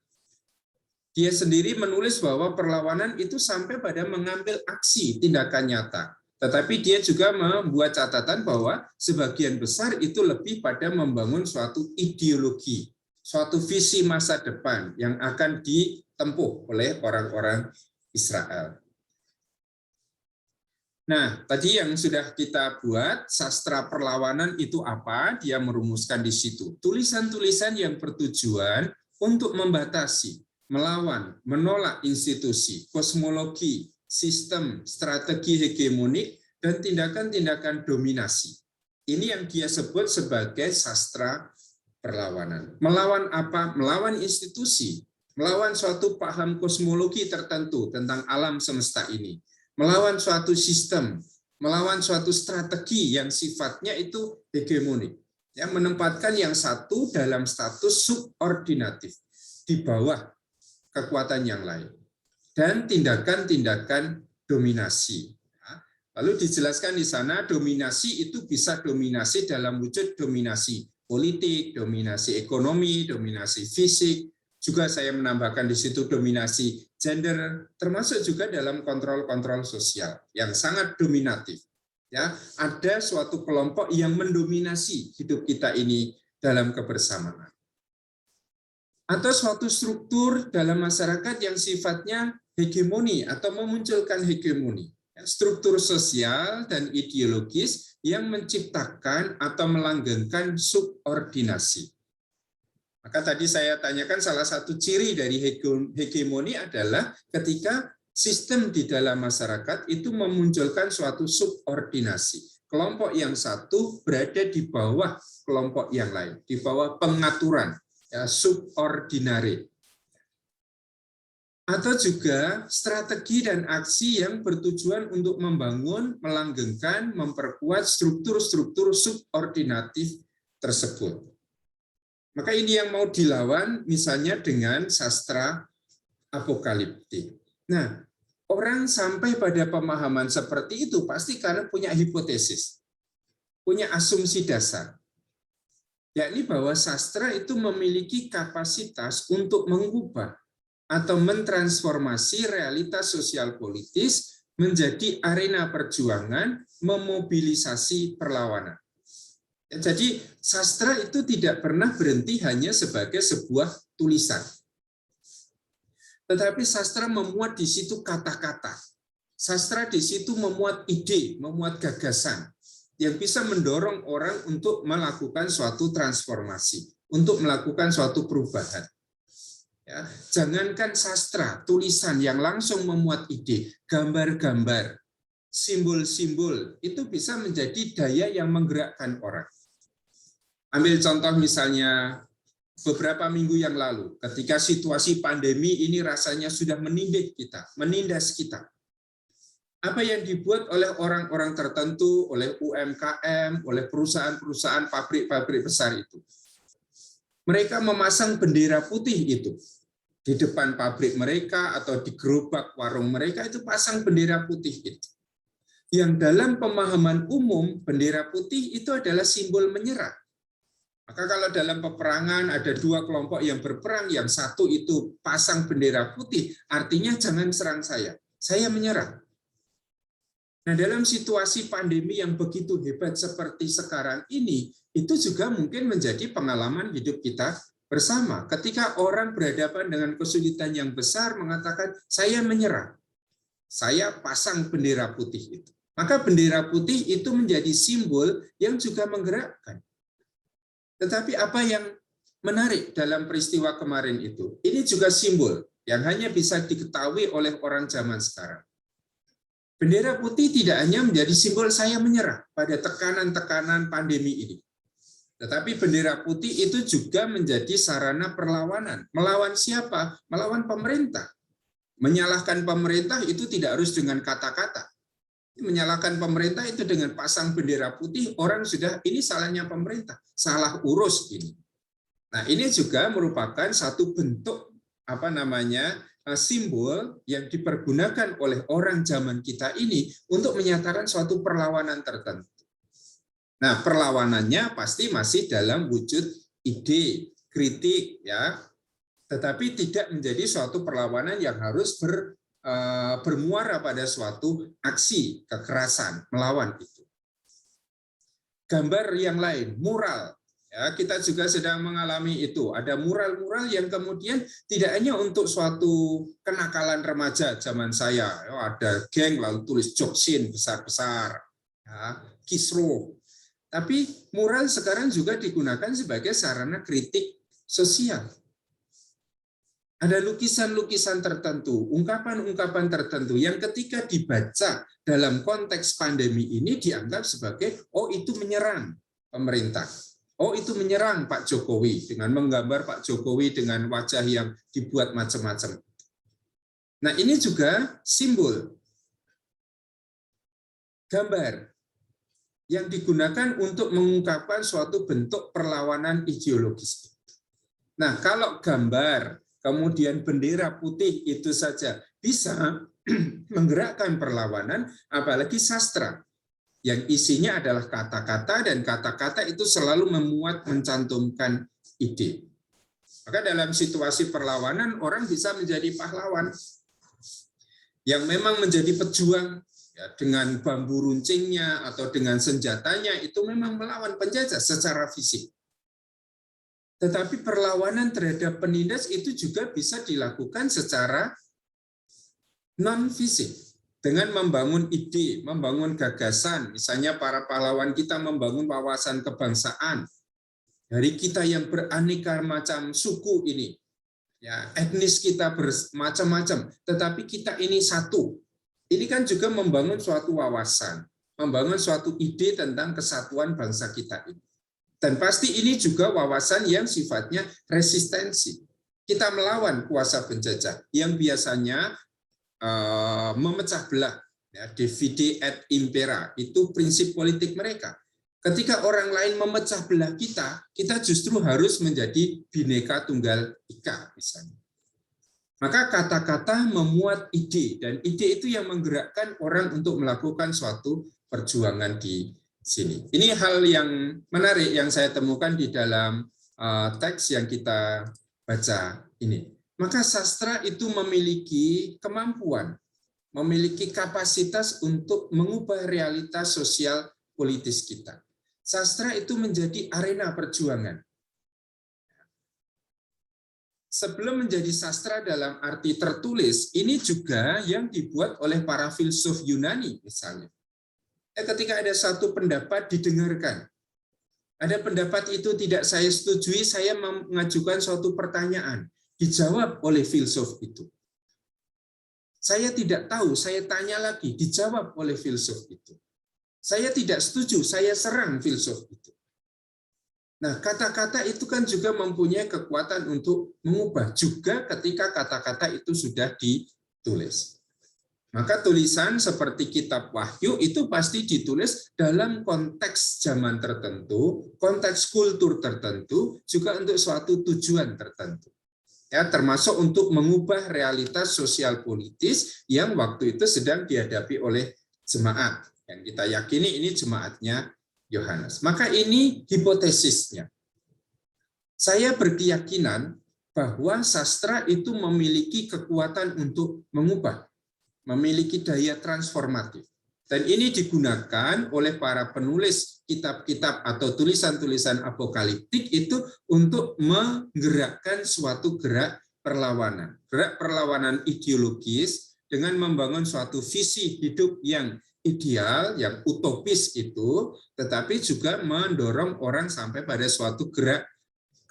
[SPEAKER 2] Dia sendiri menulis bahwa perlawanan itu sampai pada mengambil aksi, tindakan nyata. Tetapi dia juga membuat catatan bahwa sebagian besar itu lebih pada membangun suatu ideologi, suatu visi masa depan yang akan ditempuh oleh orang-orang Israel. Nah, tadi yang sudah kita buat, sastra perlawanan itu apa? Dia merumuskan di situ. Tulisan-tulisan yang bertujuan untuk membatasi, melawan, menolak institusi, kosmologi, sistem, strategi hegemonik, dan tindakan-tindakan dominasi. Ini yang dia sebut sebagai sastra perlawanan. Melawan apa? Melawan institusi, melawan suatu paham kosmologi tertentu tentang alam semesta ini, melawan suatu sistem, melawan suatu strategi yang sifatnya itu hegemonik, yang menempatkan yang satu dalam status subordinatif, di bawah kekuatan yang lain, dan tindakan-tindakan dominasi. Lalu dijelaskan di sana, dominasi itu bisa dominasi dalam wujud dominasi politik, dominasi ekonomi, dominasi fisik, juga saya menambahkan di situ dominasi gender, termasuk juga dalam kontrol-kontrol sosial yang sangat dominatif. Ya, ada suatu kelompok yang mendominasi hidup kita ini dalam kebersamaan. Atau suatu struktur dalam masyarakat yang sifatnya hegemoni atau memunculkan hegemoni. Struktur sosial dan ideologis yang menciptakan atau melanggengkan subordinasi. Maka tadi saya tanyakan salah satu ciri dari hegemoni adalah ketika sistem di dalam masyarakat itu memunculkan suatu subordinasi. Kelompok yang satu berada di bawah kelompok yang lain, di bawah pengaturan, ya, subordinare. Atau juga strategi dan aksi yang bertujuan untuk membangun, melanggengkan, memperkuat struktur-struktur subordinatif tersebut. Maka ini yang mau dilawan misalnya dengan sastra apokaliptik. Nah, orang sampai pada pemahaman seperti itu pasti karena punya hipotesis, punya asumsi dasar. Yakni bahwa sastra itu memiliki kapasitas untuk mengubah atau mentransformasi realitas sosial politis menjadi arena perjuangan, memobilisasi perlawanan. Jadi sastra itu tidak pernah berhenti hanya sebagai sebuah tulisan. Tetapi sastra memuat di situ kata-kata. Sastra di situ memuat ide, memuat gagasan yang bisa mendorong orang untuk melakukan suatu transformasi, untuk melakukan suatu perubahan. Ya, jangankan sastra, tulisan yang langsung memuat ide, gambar-gambar, simbol-simbol, itu bisa menjadi daya yang menggerakkan orang. Ambil contoh misalnya beberapa minggu yang lalu, ketika situasi pandemi ini rasanya sudah menindas kita. Apa yang dibuat oleh orang-orang tertentu, oleh UMKM, oleh perusahaan-perusahaan pabrik-pabrik besar itu. Mereka memasang bendera putih itu. Di depan pabrik mereka atau di gerobak warung mereka itu pasang bendera putih itu. Yang dalam pemahaman umum, bendera putih itu adalah simbol menyerah. Maka kalau dalam peperangan ada dua kelompok yang berperang, yang satu itu pasang bendera putih, artinya jangan serang saya menyerah. Nah, dalam situasi pandemi yang begitu hebat seperti sekarang ini, itu juga mungkin menjadi pengalaman hidup kita bersama. Ketika orang berhadapan dengan kesulitan yang besar, mengatakan, saya menyerah. Saya pasang bendera putih itu. Maka bendera putih itu menjadi simbol yang juga menggerakkan. Tetapi apa yang menarik dalam peristiwa kemarin itu, ini juga simbol yang hanya bisa diketahui oleh orang zaman sekarang. Bendera putih tidak hanya menjadi simbol saya menyerah pada tekanan-tekanan pandemi ini. Tetapi bendera putih itu juga menjadi sarana perlawanan. Melawan siapa? Melawan pemerintah. Menyalahkan pemerintah itu tidak harus dengan kata-kata. Menyalahkan pemerintah itu dengan pasang bendera putih, orang sudah ini salahnya pemerintah, salah urus ini. Nah, ini juga merupakan satu bentuk simbol yang dipergunakan oleh orang zaman kita ini untuk menyatakan suatu perlawanan tertentu. Nah, perlawanannya pasti masih dalam wujud ide, kritik, ya, tetapi tidak menjadi suatu perlawanan yang harus bermuara pada suatu aksi kekerasan melawan itu. Gambar yang lain, mural. Ya, kita juga sedang mengalami itu. Ada mural-mural yang kemudian tidak hanya untuk suatu kenakalan remaja zaman saya. Ada geng lalu tulis joksin besar-besar, ya, kisruh. Tapi mural sekarang juga digunakan sebagai sarana kritik sosial. Ada lukisan-lukisan tertentu, ungkapan-ungkapan tertentu yang ketika dibaca dalam konteks pandemi ini dianggap sebagai, oh itu menyerang pemerintah. Oh itu menyerang Pak Jokowi dengan menggambar Pak Jokowi dengan wajah yang dibuat macam-macam. Nah ini juga simbol gambar yang digunakan untuk mengungkapkan suatu bentuk perlawanan ideologis. Nah kalau gambar, kemudian bendera putih itu saja bisa menggerakkan perlawanan, apalagi sastra yang isinya adalah kata-kata dan kata-kata itu selalu memuat mencantumkan ide. Maka dalam situasi perlawanan orang bisa menjadi pahlawan yang memang menjadi pejuang ya, dengan bambu runcingnya atau dengan senjatanya itu memang melawan penjajah secara fisik. Tetapi perlawanan terhadap penindas itu juga bisa dilakukan secara non-fisik. Dengan membangun ide, membangun gagasan. Misalnya para pahlawan kita membangun wawasan kebangsaan. Dari kita yang beraneka macam suku ini. Ya, etnis kita bermacam-macam. Tetapi kita ini satu. Ini kan juga membangun suatu wawasan. Membangun suatu ide tentang kesatuan bangsa kita ini. Dan pasti ini juga wawasan yang sifatnya resistensi. Kita melawan kuasa penjajah yang biasanya memecah belah, ya, divide et impera, itu prinsip politik mereka. Ketika orang lain memecah belah kita justru harus menjadi Bhinneka Tunggal Ika misalnya. Maka kata-kata memuat ide, dan ide itu yang menggerakkan orang untuk melakukan suatu perjuangan di sini. Ini hal yang menarik yang saya temukan di dalam teks yang kita baca ini. Maka sastra itu memiliki kemampuan, memiliki kapasitas untuk mengubah realitas sosial politis kita. Sastra itu menjadi arena perjuangan. Sebelum menjadi sastra dalam arti tertulis, ini juga yang dibuat oleh para filsuf Yunani misalnya. Ketika ada satu pendapat didengarkan, ada pendapat itu tidak saya setujui, saya mengajukan suatu pertanyaan. Dijawab oleh filsuf itu. Saya tidak tahu, saya tanya lagi, dijawab oleh filsuf itu. Saya tidak setuju, saya serang filsuf itu. Nah, kata-kata itu kan juga mempunyai kekuatan untuk mengubah, juga ketika kata-kata itu sudah ditulis. Maka tulisan seperti kitab Wahyu itu pasti ditulis dalam konteks zaman tertentu, konteks kultur tertentu, juga untuk suatu tujuan tertentu. Ya, termasuk untuk mengubah realitas sosial politis yang waktu itu sedang dihadapi oleh jemaat. Yang kita yakini ini jemaatnya Yohanes. Maka ini hipotesisnya. Saya berkeyakinan bahwa sastra itu memiliki kekuatan untuk mengubah, memiliki daya transformatif. Dan ini digunakan oleh para penulis kitab-kitab atau tulisan-tulisan apokaliptik itu untuk menggerakkan suatu gerak perlawanan. Gerak perlawanan ideologis dengan membangun suatu visi hidup yang ideal, yang utopis itu, tetapi juga mendorong orang sampai pada suatu gerak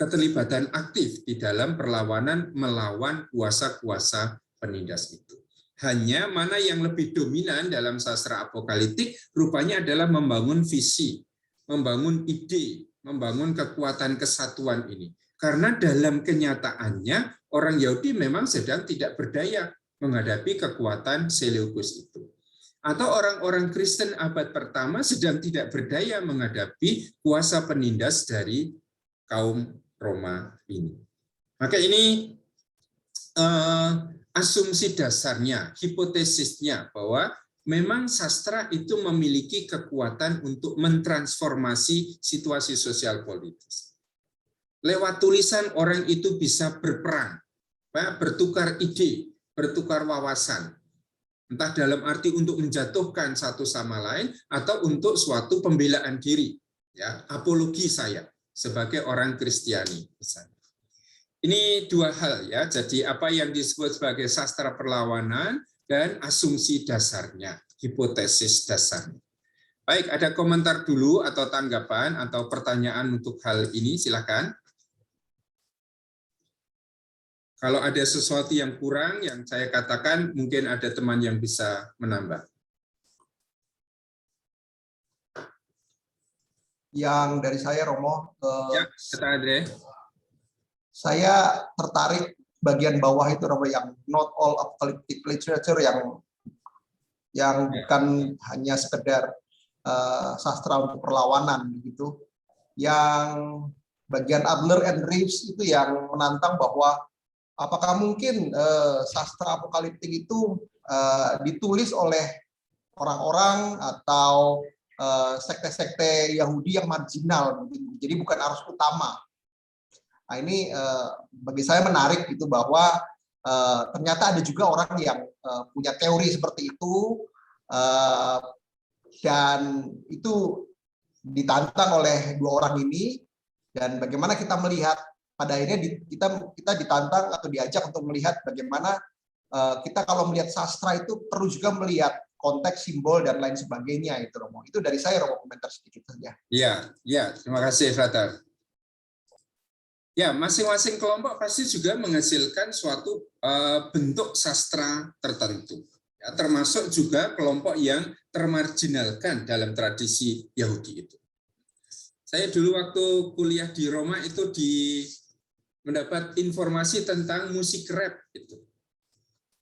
[SPEAKER 2] keterlibatan aktif di dalam perlawanan melawan kuasa-kuasa penindas itu. Hanya mana yang lebih dominan dalam sastra apokaliptik rupanya adalah membangun visi, membangun ide, membangun kekuatan kesatuan ini. Karena dalam kenyataannya orang Yahudi memang sedang tidak berdaya menghadapi kekuatan Seleukus itu. Atau orang-orang Kristen abad pertama sedang tidak berdaya menghadapi kuasa penindas dari kaum Roma ini. Maka ini asumsi dasarnya, hipotesisnya bahwa memang sastra itu memiliki kekuatan untuk mentransformasi situasi sosial politis. Lewat tulisan orang itu bisa berperang, bertukar ide, bertukar wawasan. Entah dalam arti untuk menjatuhkan satu sama lain atau untuk suatu pembelaan diri, ya, apologi saya sebagai orang Kristiani misalnya. Ini dua hal ya. Jadi apa yang disebut sebagai sastra perlawanan dan asumsi dasarnya, hipotesis dasarnya. Baik, ada komentar dulu atau tanggapan atau pertanyaan untuk hal ini, silakan. Kalau ada sesuatu yang kurang yang saya katakan, mungkin ada teman yang bisa menambah.
[SPEAKER 11] Yang dari saya, Romo,
[SPEAKER 2] ya, kata Andre.
[SPEAKER 11] Saya tertarik bagian bawah itu, Romo, yang not all apocalyptic literature, yang bukan hanya sekedar sastra untuk perlawanan begitu. Yang bagian Adler and Reeves itu yang menantang bahwa apakah mungkin sastra apokaliptik itu ditulis oleh orang-orang atau sekte-sekte Yahudi yang marginal, jadi bukan arus utama. Nah, ini bagi saya menarik gitu bahwa ternyata ada juga orang yang punya teori seperti itu dan itu ditantang oleh dua orang ini, dan bagaimana kita melihat pada akhirnya kita ditantang atau diajak untuk melihat bagaimana kita kalau melihat sastra itu perlu juga melihat konteks, simbol, dan lain sebagainya itu, Romo. Itu dari saya, Romo, komentar sedikit saja.
[SPEAKER 2] Ya, terima kasih, Frater. Ya, masing-masing kelompok pasti juga menghasilkan suatu bentuk sastra tertentu. Ya, termasuk juga kelompok yang termarginalkan dalam tradisi Yahudi itu. Saya dulu waktu kuliah di Roma itu mendapat informasi tentang musik rap itu,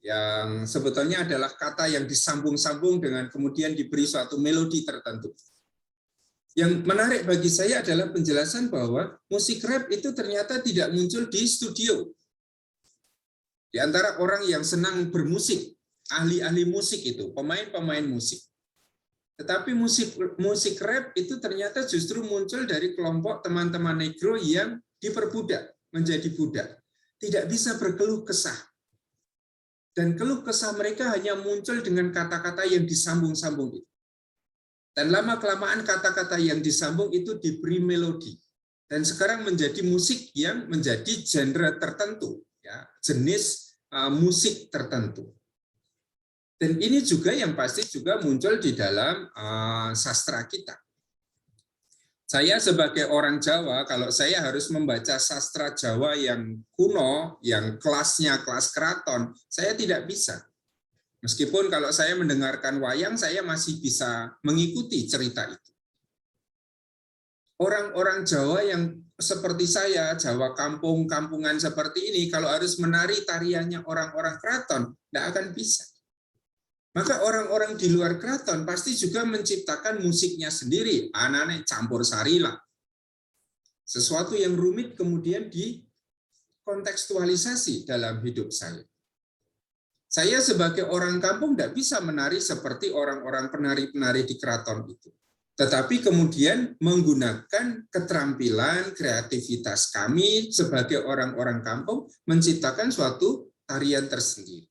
[SPEAKER 2] yang sebetulnya adalah kata yang disambung-sambung dengan kemudian diberi suatu melodi tertentu. Yang menarik bagi saya adalah penjelasan bahwa musik rap itu ternyata tidak muncul di studio. Di antara orang yang senang bermusik, ahli-ahli musik itu, pemain-pemain musik. Tetapi musik rap itu ternyata justru muncul dari kelompok teman-teman negro yang diperbudak, menjadi budak. Tidak bisa berkeluh kesah. Dan keluh kesah mereka hanya muncul dengan kata-kata yang disambung-sambung itu. Dan lama-kelamaan kata-kata yang disambung itu diberi melodi. Dan sekarang menjadi musik yang menjadi genre tertentu, ya, jenis musik tertentu. Dan ini juga yang pasti juga muncul di dalam sastra kita. Saya sebagai orang Jawa, kalau saya harus membaca sastra Jawa yang kuno, yang kelasnya kelas keraton, saya tidak bisa. Meskipun kalau saya mendengarkan wayang, saya masih bisa mengikuti cerita itu. Orang-orang Jawa yang seperti saya, Jawa kampung-kampungan seperti ini, kalau harus menari tariannya orang-orang keraton, tidak akan bisa. Maka orang-orang di luar keraton pasti juga menciptakan musiknya sendiri, anak-anak campur sarilah. Sesuatu yang rumit kemudian dikontekstualisasi dalam hidup saya. Saya sebagai orang kampung tidak bisa menari seperti orang-orang penari-penari di keraton itu. Tetapi kemudian menggunakan keterampilan, kreativitas kami sebagai orang-orang kampung menciptakan suatu tarian tersendiri.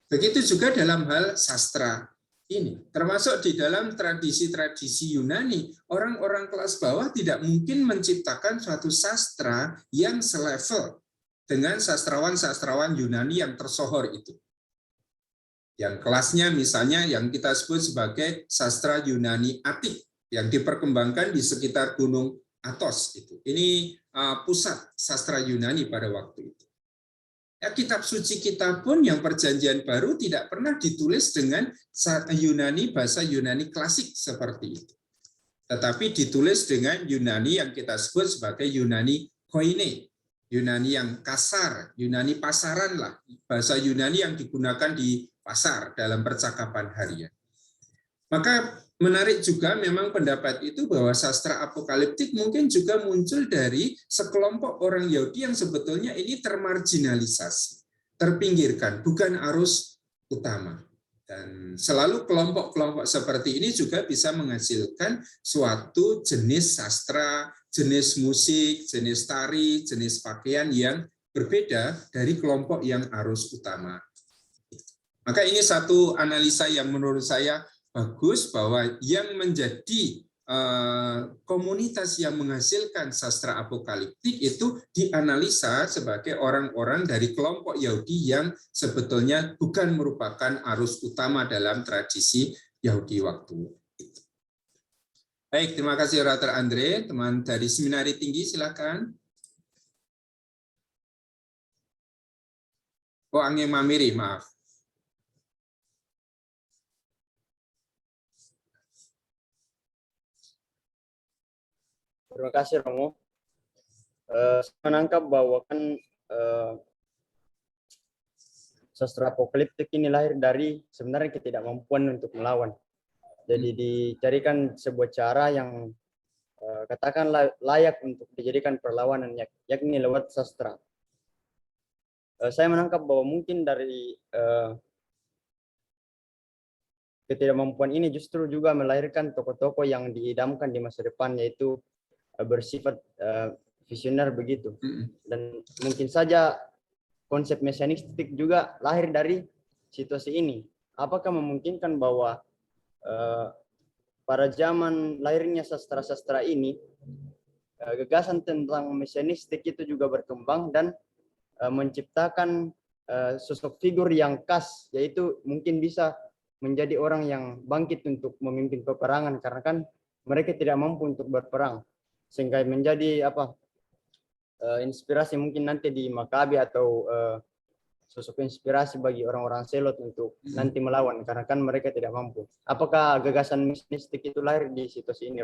[SPEAKER 2] Begitu juga dalam hal sastra ini. Termasuk di dalam tradisi-tradisi Yunani, orang-orang kelas bawah tidak mungkin menciptakan suatu sastra yang selevel dengan sastrawan-sastrawan Yunani yang tersohor itu. Yang kelasnya misalnya yang kita sebut sebagai sastra Yunani Atik, yang diperkembangkan di sekitar Gunung Athos itu. Ini pusat sastra Yunani pada waktu itu. Ya, kitab suci kita pun yang Perjanjian Baru tidak pernah ditulis dengan Yunani, bahasa Yunani klasik seperti itu. Tetapi ditulis dengan Yunani yang kita sebut sebagai Yunani koine, Yunani yang kasar, Yunani pasaran lah, bahasa Yunani yang digunakan di pasar dalam percakapan harian. Maka menarik juga memang pendapat itu bahwa sastra apokaliptik mungkin juga muncul dari sekelompok orang Yahudi yang sebetulnya ini termarginalisasi, terpinggirkan, bukan arus utama. Dan selalu kelompok-kelompok seperti ini juga bisa menghasilkan suatu jenis sastra, jenis musik, jenis tari, jenis pakaian yang berbeda dari kelompok yang arus utama. Maka ini satu analisa yang menurut saya bagus, bahwa yang menjadi komunitas yang menghasilkan sastra apokaliptik itu dianalisa sebagai orang-orang dari kelompok Yahudi yang sebetulnya bukan merupakan arus utama dalam tradisi Yahudi waktu itu. Baik, terima kasih Orator Andre. Teman dari Seminari Tinggi, silakan. Oh, Angge Mamiri, maaf.
[SPEAKER 12] Terima kasih Romo. Saya menangkap bahwa kan sastra apokaliptik ini lahir dari sebenarnya ketidakmampuan untuk melawan. Jadi dicarikan sebuah cara yang katakanlah layak untuk dijadikan perlawanan, yakni lewat sastra. Saya menangkap bahwa mungkin dari ketidakmampuan ini justru juga melahirkan tokoh-tokoh yang diidamkan di masa depan, yaitu bersifat visioner begitu. Dan mungkin saja konsep mesianistik juga lahir dari situasi ini. Apakah memungkinkan bahwa pada zaman lahirnya sastra-sastra ini gagasan tentang mesianistik itu juga berkembang dan menciptakan sosok figur yang khas, yaitu mungkin bisa menjadi orang yang bangkit untuk memimpin peperangan, karena kan mereka tidak mampu untuk berperang, sehingga menjadi inspirasi mungkin nanti di Makabi atau sosok inspirasi bagi orang-orang Selot untuk nanti melawan, karena kan mereka tidak mampu. Apakah gagasan mistik itu lahir di situasi ini?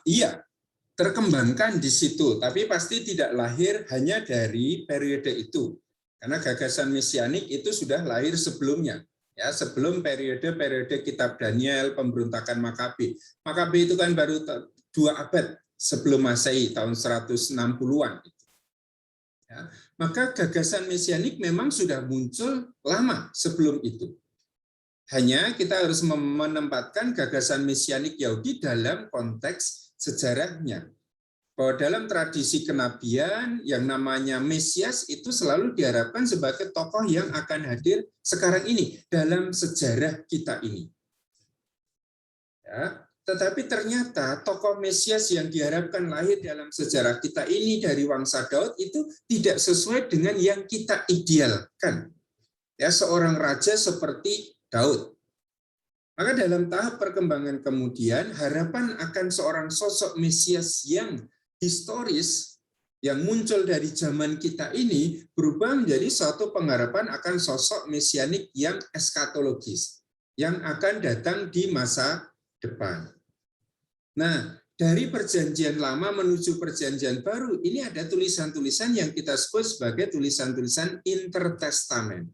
[SPEAKER 2] Iya, terkembangkan di situ, tapi pasti tidak lahir hanya dari periode itu, karena gagasan mesianik itu sudah lahir sebelumnya. Ya, sebelum periode kitab Daniel, pemberontakan Makabi. Makabi itu kan baru 2 abad sebelum Masehi, tahun 160-an. Ya, maka gagasan mesianik memang sudah muncul lama sebelum itu. Hanya kita harus menempatkan gagasan mesianik Yahudi dalam konteks sejarahnya. Bahwa dalam tradisi kenabian yang namanya Mesias itu selalu diharapkan sebagai tokoh yang akan hadir sekarang ini dalam sejarah kita ini. Ya, tetapi ternyata tokoh Mesias yang diharapkan lahir dalam sejarah kita ini dari wangsa Daud itu tidak sesuai dengan yang kita idealkan. Ya, seorang raja seperti Daud. Maka dalam tahap perkembangan kemudian harapan akan seorang sosok Mesias yang historis yang muncul dari zaman kita ini berubah menjadi suatu pengharapan akan sosok mesianik yang eskatologis yang akan datang di masa depan. Nah, dari Perjanjian Lama menuju Perjanjian Baru ini ada tulisan-tulisan yang kita sebut sebagai tulisan-tulisan intertestament.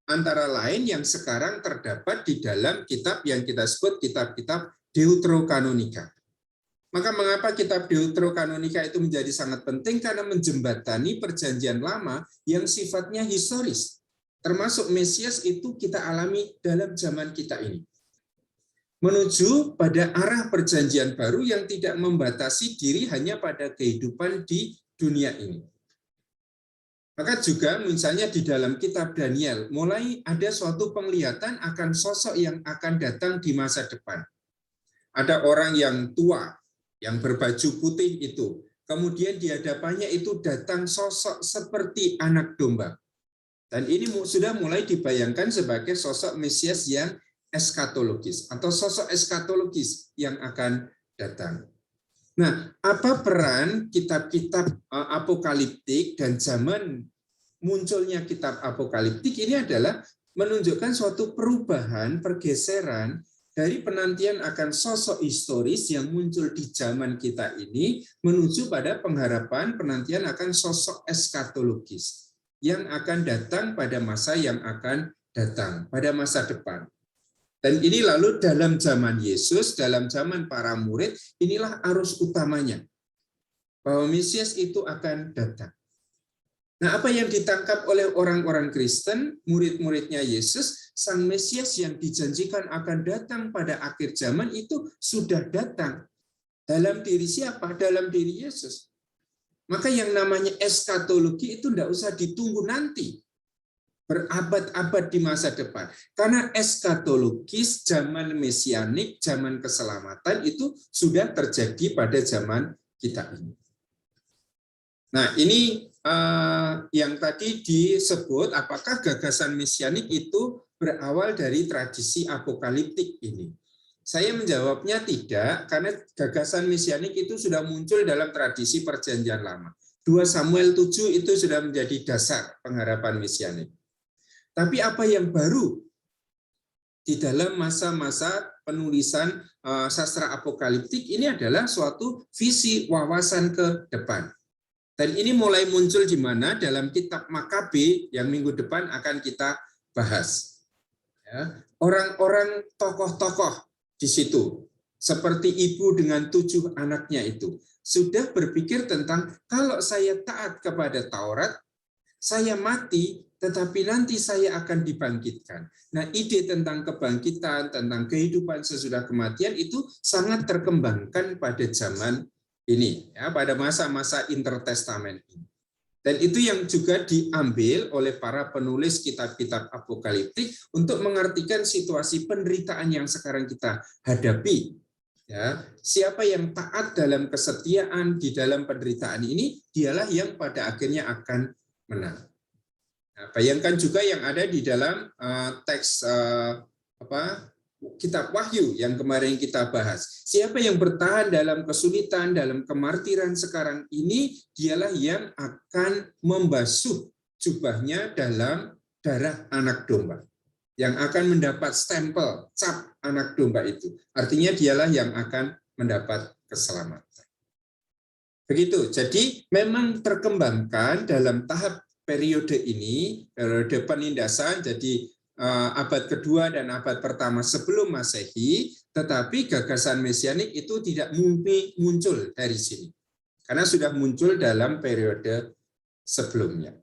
[SPEAKER 2] Antara lain yang sekarang terdapat di dalam kitab yang kita sebut kitab-kitab Deuterokanonika. Maka mengapa kitab Deuterokanonika itu menjadi sangat penting? Karena menjembatani Perjanjian Lama yang sifatnya historis. Termasuk Mesias itu kita alami dalam zaman kita ini. Menuju pada arah Perjanjian Baru yang tidak membatasi diri hanya pada kehidupan di dunia ini. Maka juga misalnya di dalam kitab Daniel, mulai ada suatu penglihatan akan sosok yang akan datang di masa depan. Ada orang yang tua, yang berbaju putih itu. Kemudian di hadapannya itu datang sosok seperti anak domba. Dan ini sudah mulai dibayangkan sebagai sosok Mesias yang eskatologis atau sosok eskatologis yang akan datang. Nah, apa peran kitab-kitab apokaliptik dan zaman munculnya kitab apokaliptik ini adalah menunjukkan suatu perubahan, pergeseran dari penantian akan sosok historis yang muncul di zaman kita ini menuju pada pengharapan penantian akan sosok eskatologis yang akan datang pada masa yang akan datang, pada masa depan. Dan ini lalu dalam zaman Yesus, dalam zaman para murid, inilah arus utamanya. Bahwa Mesias itu akan datang. Nah, apa yang ditangkap oleh orang-orang Kristen, murid-muridnya Yesus, Sang Mesias yang dijanjikan akan datang pada akhir zaman itu sudah datang. Dalam diri siapa? Dalam diri Yesus. Maka yang namanya eskatologi itu tidak usah ditunggu nanti. Berabad-abad di masa depan. Karena eskatologis, zaman mesianik, zaman keselamatan itu sudah terjadi pada zaman kita ini. Nah, ini yang tadi disebut, apakah gagasan mesianik itu berawal dari tradisi apokaliptik ini? Saya menjawabnya tidak, karena gagasan mesianik itu sudah muncul dalam tradisi Perjanjian Lama. 2 Samuel 7 itu sudah menjadi dasar pengharapan mesianik. Tapi apa yang baru di dalam masa-masa penulisan sastra apokaliptik ini adalah suatu visi wawasan ke depan. Dan ini mulai muncul di mana dalam kitab Makabe yang minggu depan akan kita bahas. Orang-orang tokoh-tokoh di situ, seperti ibu dengan 7 anaknya itu, sudah berpikir tentang kalau saya taat kepada Taurat, saya mati, tetapi nanti saya akan dibangkitkan. Nah, ide tentang kebangkitan, tentang kehidupan sesudah kematian itu sangat terkembangkan pada zaman ini, ya, pada masa-masa intertestament ini. Dan itu yang juga diambil oleh para penulis kitab-kitab apokaliptik untuk mengartikan situasi penderitaan yang sekarang kita hadapi. Ya, siapa yang taat dalam kesetiaan di dalam penderitaan ini, dialah yang pada akhirnya akan menang. Nah, bayangkan juga yang ada di dalam teks kitab Wahyu yang kemarin kita bahas. Siapa yang bertahan dalam kesulitan, dalam kemartiran sekarang ini, dialah yang akan membasuh jubahnya dalam darah anak domba. Yang akan mendapat stempel, cap anak domba itu. Artinya dialah yang akan mendapat keselamatan. Begitu, jadi memang terkembangkan dalam tahap periode ini, periode penindasan, jadi abad kedua dan abad pertama sebelum Masehi, tetapi gagasan mesianik itu tidak muncul dari sini. Karena sudah muncul dalam periode sebelumnya.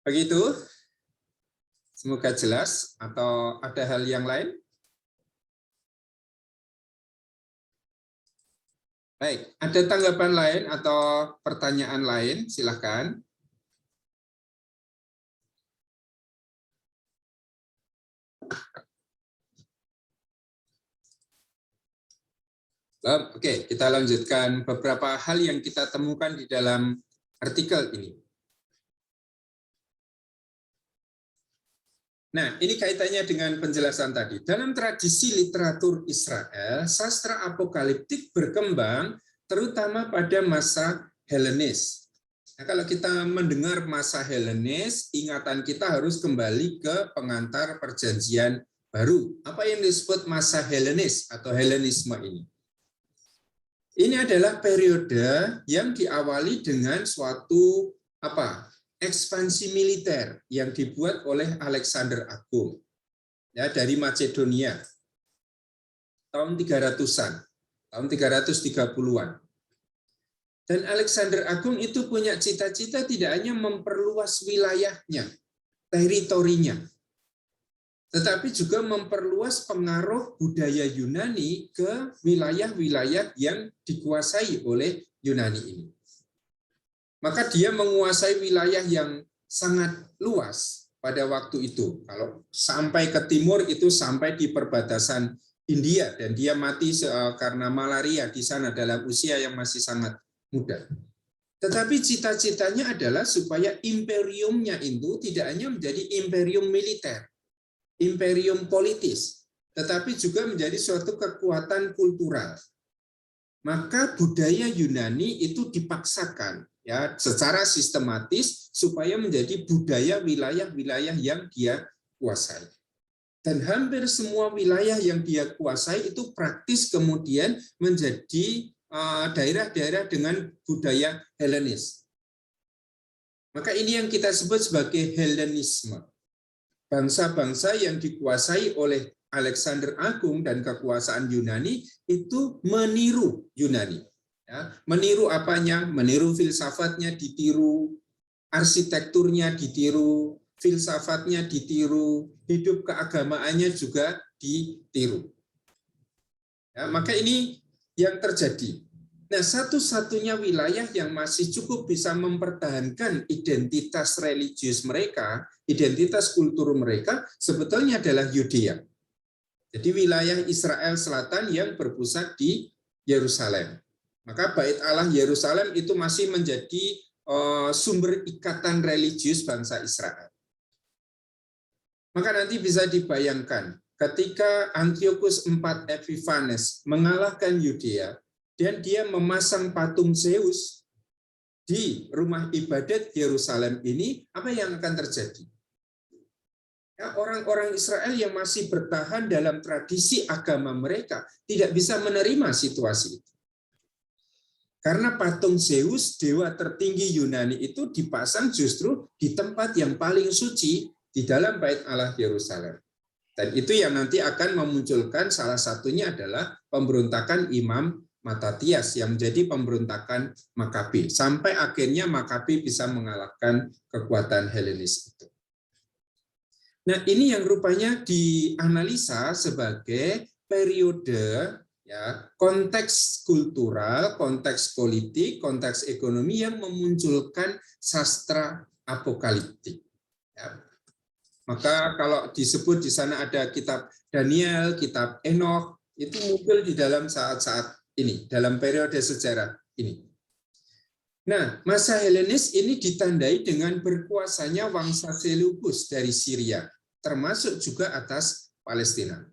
[SPEAKER 2] Begitu? Semoga jelas, atau ada hal yang lain? Baik, ada tanggapan lain atau pertanyaan lain? Silakan. Oke, kita lanjutkan beberapa hal yang kita temukan di dalam artikel ini. Nah, ini kaitannya dengan penjelasan tadi. Dalam tradisi literatur Israel, sastra apokaliptik berkembang terutama pada masa Helenis. Nah, kalau kita mendengar masa Helenis, ingatan kita harus kembali ke pengantar Perjanjian Baru. Apa yang disebut masa Helenis atau Helenisme ini? Ini adalah periode yang diawali dengan suatu ekspansi militer yang dibuat oleh Alexander Agung, ya, dari Macedonia tahun 300-an, tahun 330-an. Dan Alexander Agung itu punya cita-cita tidak hanya memperluas wilayahnya, teritorinya, tetapi juga memperluas pengaruh budaya Yunani ke wilayah-wilayah yang dikuasai oleh Yunani ini. Maka dia menguasai wilayah yang sangat luas pada waktu itu. Kalau sampai ke timur itu sampai di perbatasan India, dan dia mati karena malaria di sana dalam usia yang masih sangat muda. Tetapi cita-citanya adalah supaya imperiumnya itu tidak hanya menjadi imperium militer, imperium politis, tetapi juga menjadi suatu kekuatan kultural. Maka budaya Yunani itu dipaksakan ya secara sistematis supaya menjadi budaya wilayah-wilayah yang dia kuasai. Dan hampir semua wilayah yang dia kuasai itu praktis kemudian menjadi daerah-daerah dengan budaya Helenis. Maka ini yang kita sebut sebagai Helenisme. Bangsa-bangsa yang dikuasai oleh Alexander Agung dan kekuasaan Yunani itu meniru Yunani. Ya, meniru apanya? Meniru filsafatnya ditiru, arsitekturnya ditiru, filsafatnya ditiru, hidup keagamaannya juga ditiru. Ya, maka ini yang terjadi. Nah, satu-satunya wilayah yang masih cukup bisa mempertahankan identitas religius mereka, identitas kultur mereka, sebetulnya adalah Yudea. Jadi wilayah Israel Selatan yang berpusat di Yerusalem. Maka Bait Allah Yerusalem itu masih menjadi sumber ikatan religius bangsa Israel. Maka nanti bisa dibayangkan ketika Antiochus IV Epiphanes mengalahkan Yudea dan dia memasang patung Zeus di rumah ibadat Yerusalem ini, apa yang akan terjadi? Ya, orang-orang Israel yang masih bertahan dalam tradisi agama mereka tidak bisa menerima situasi itu. Karena patung Zeus, dewa tertinggi Yunani itu dipasang justru di tempat yang paling suci di dalam Bait Allah Yerusalem. Dan itu yang nanti akan memunculkan salah satunya adalah pemberontakan Imam Matatias yang menjadi pemberontakan Makabi. Sampai akhirnya Makabi bisa mengalahkan kekuatan Helenis itu. Nah, ini yang rupanya dianalisa sebagai periode ya konteks kultural, konteks politik, konteks ekonomi yang memunculkan sastra apokaliptik. Ya. Maka kalau disebut di sana ada kitab Daniel, kitab Enoch, itu muncul di dalam saat-saat ini, dalam periode sejarah ini. Nah, masa Helenis ini ditandai dengan berkuasanya Wangsa Seleukus dari Syria, termasuk juga atas Palestina.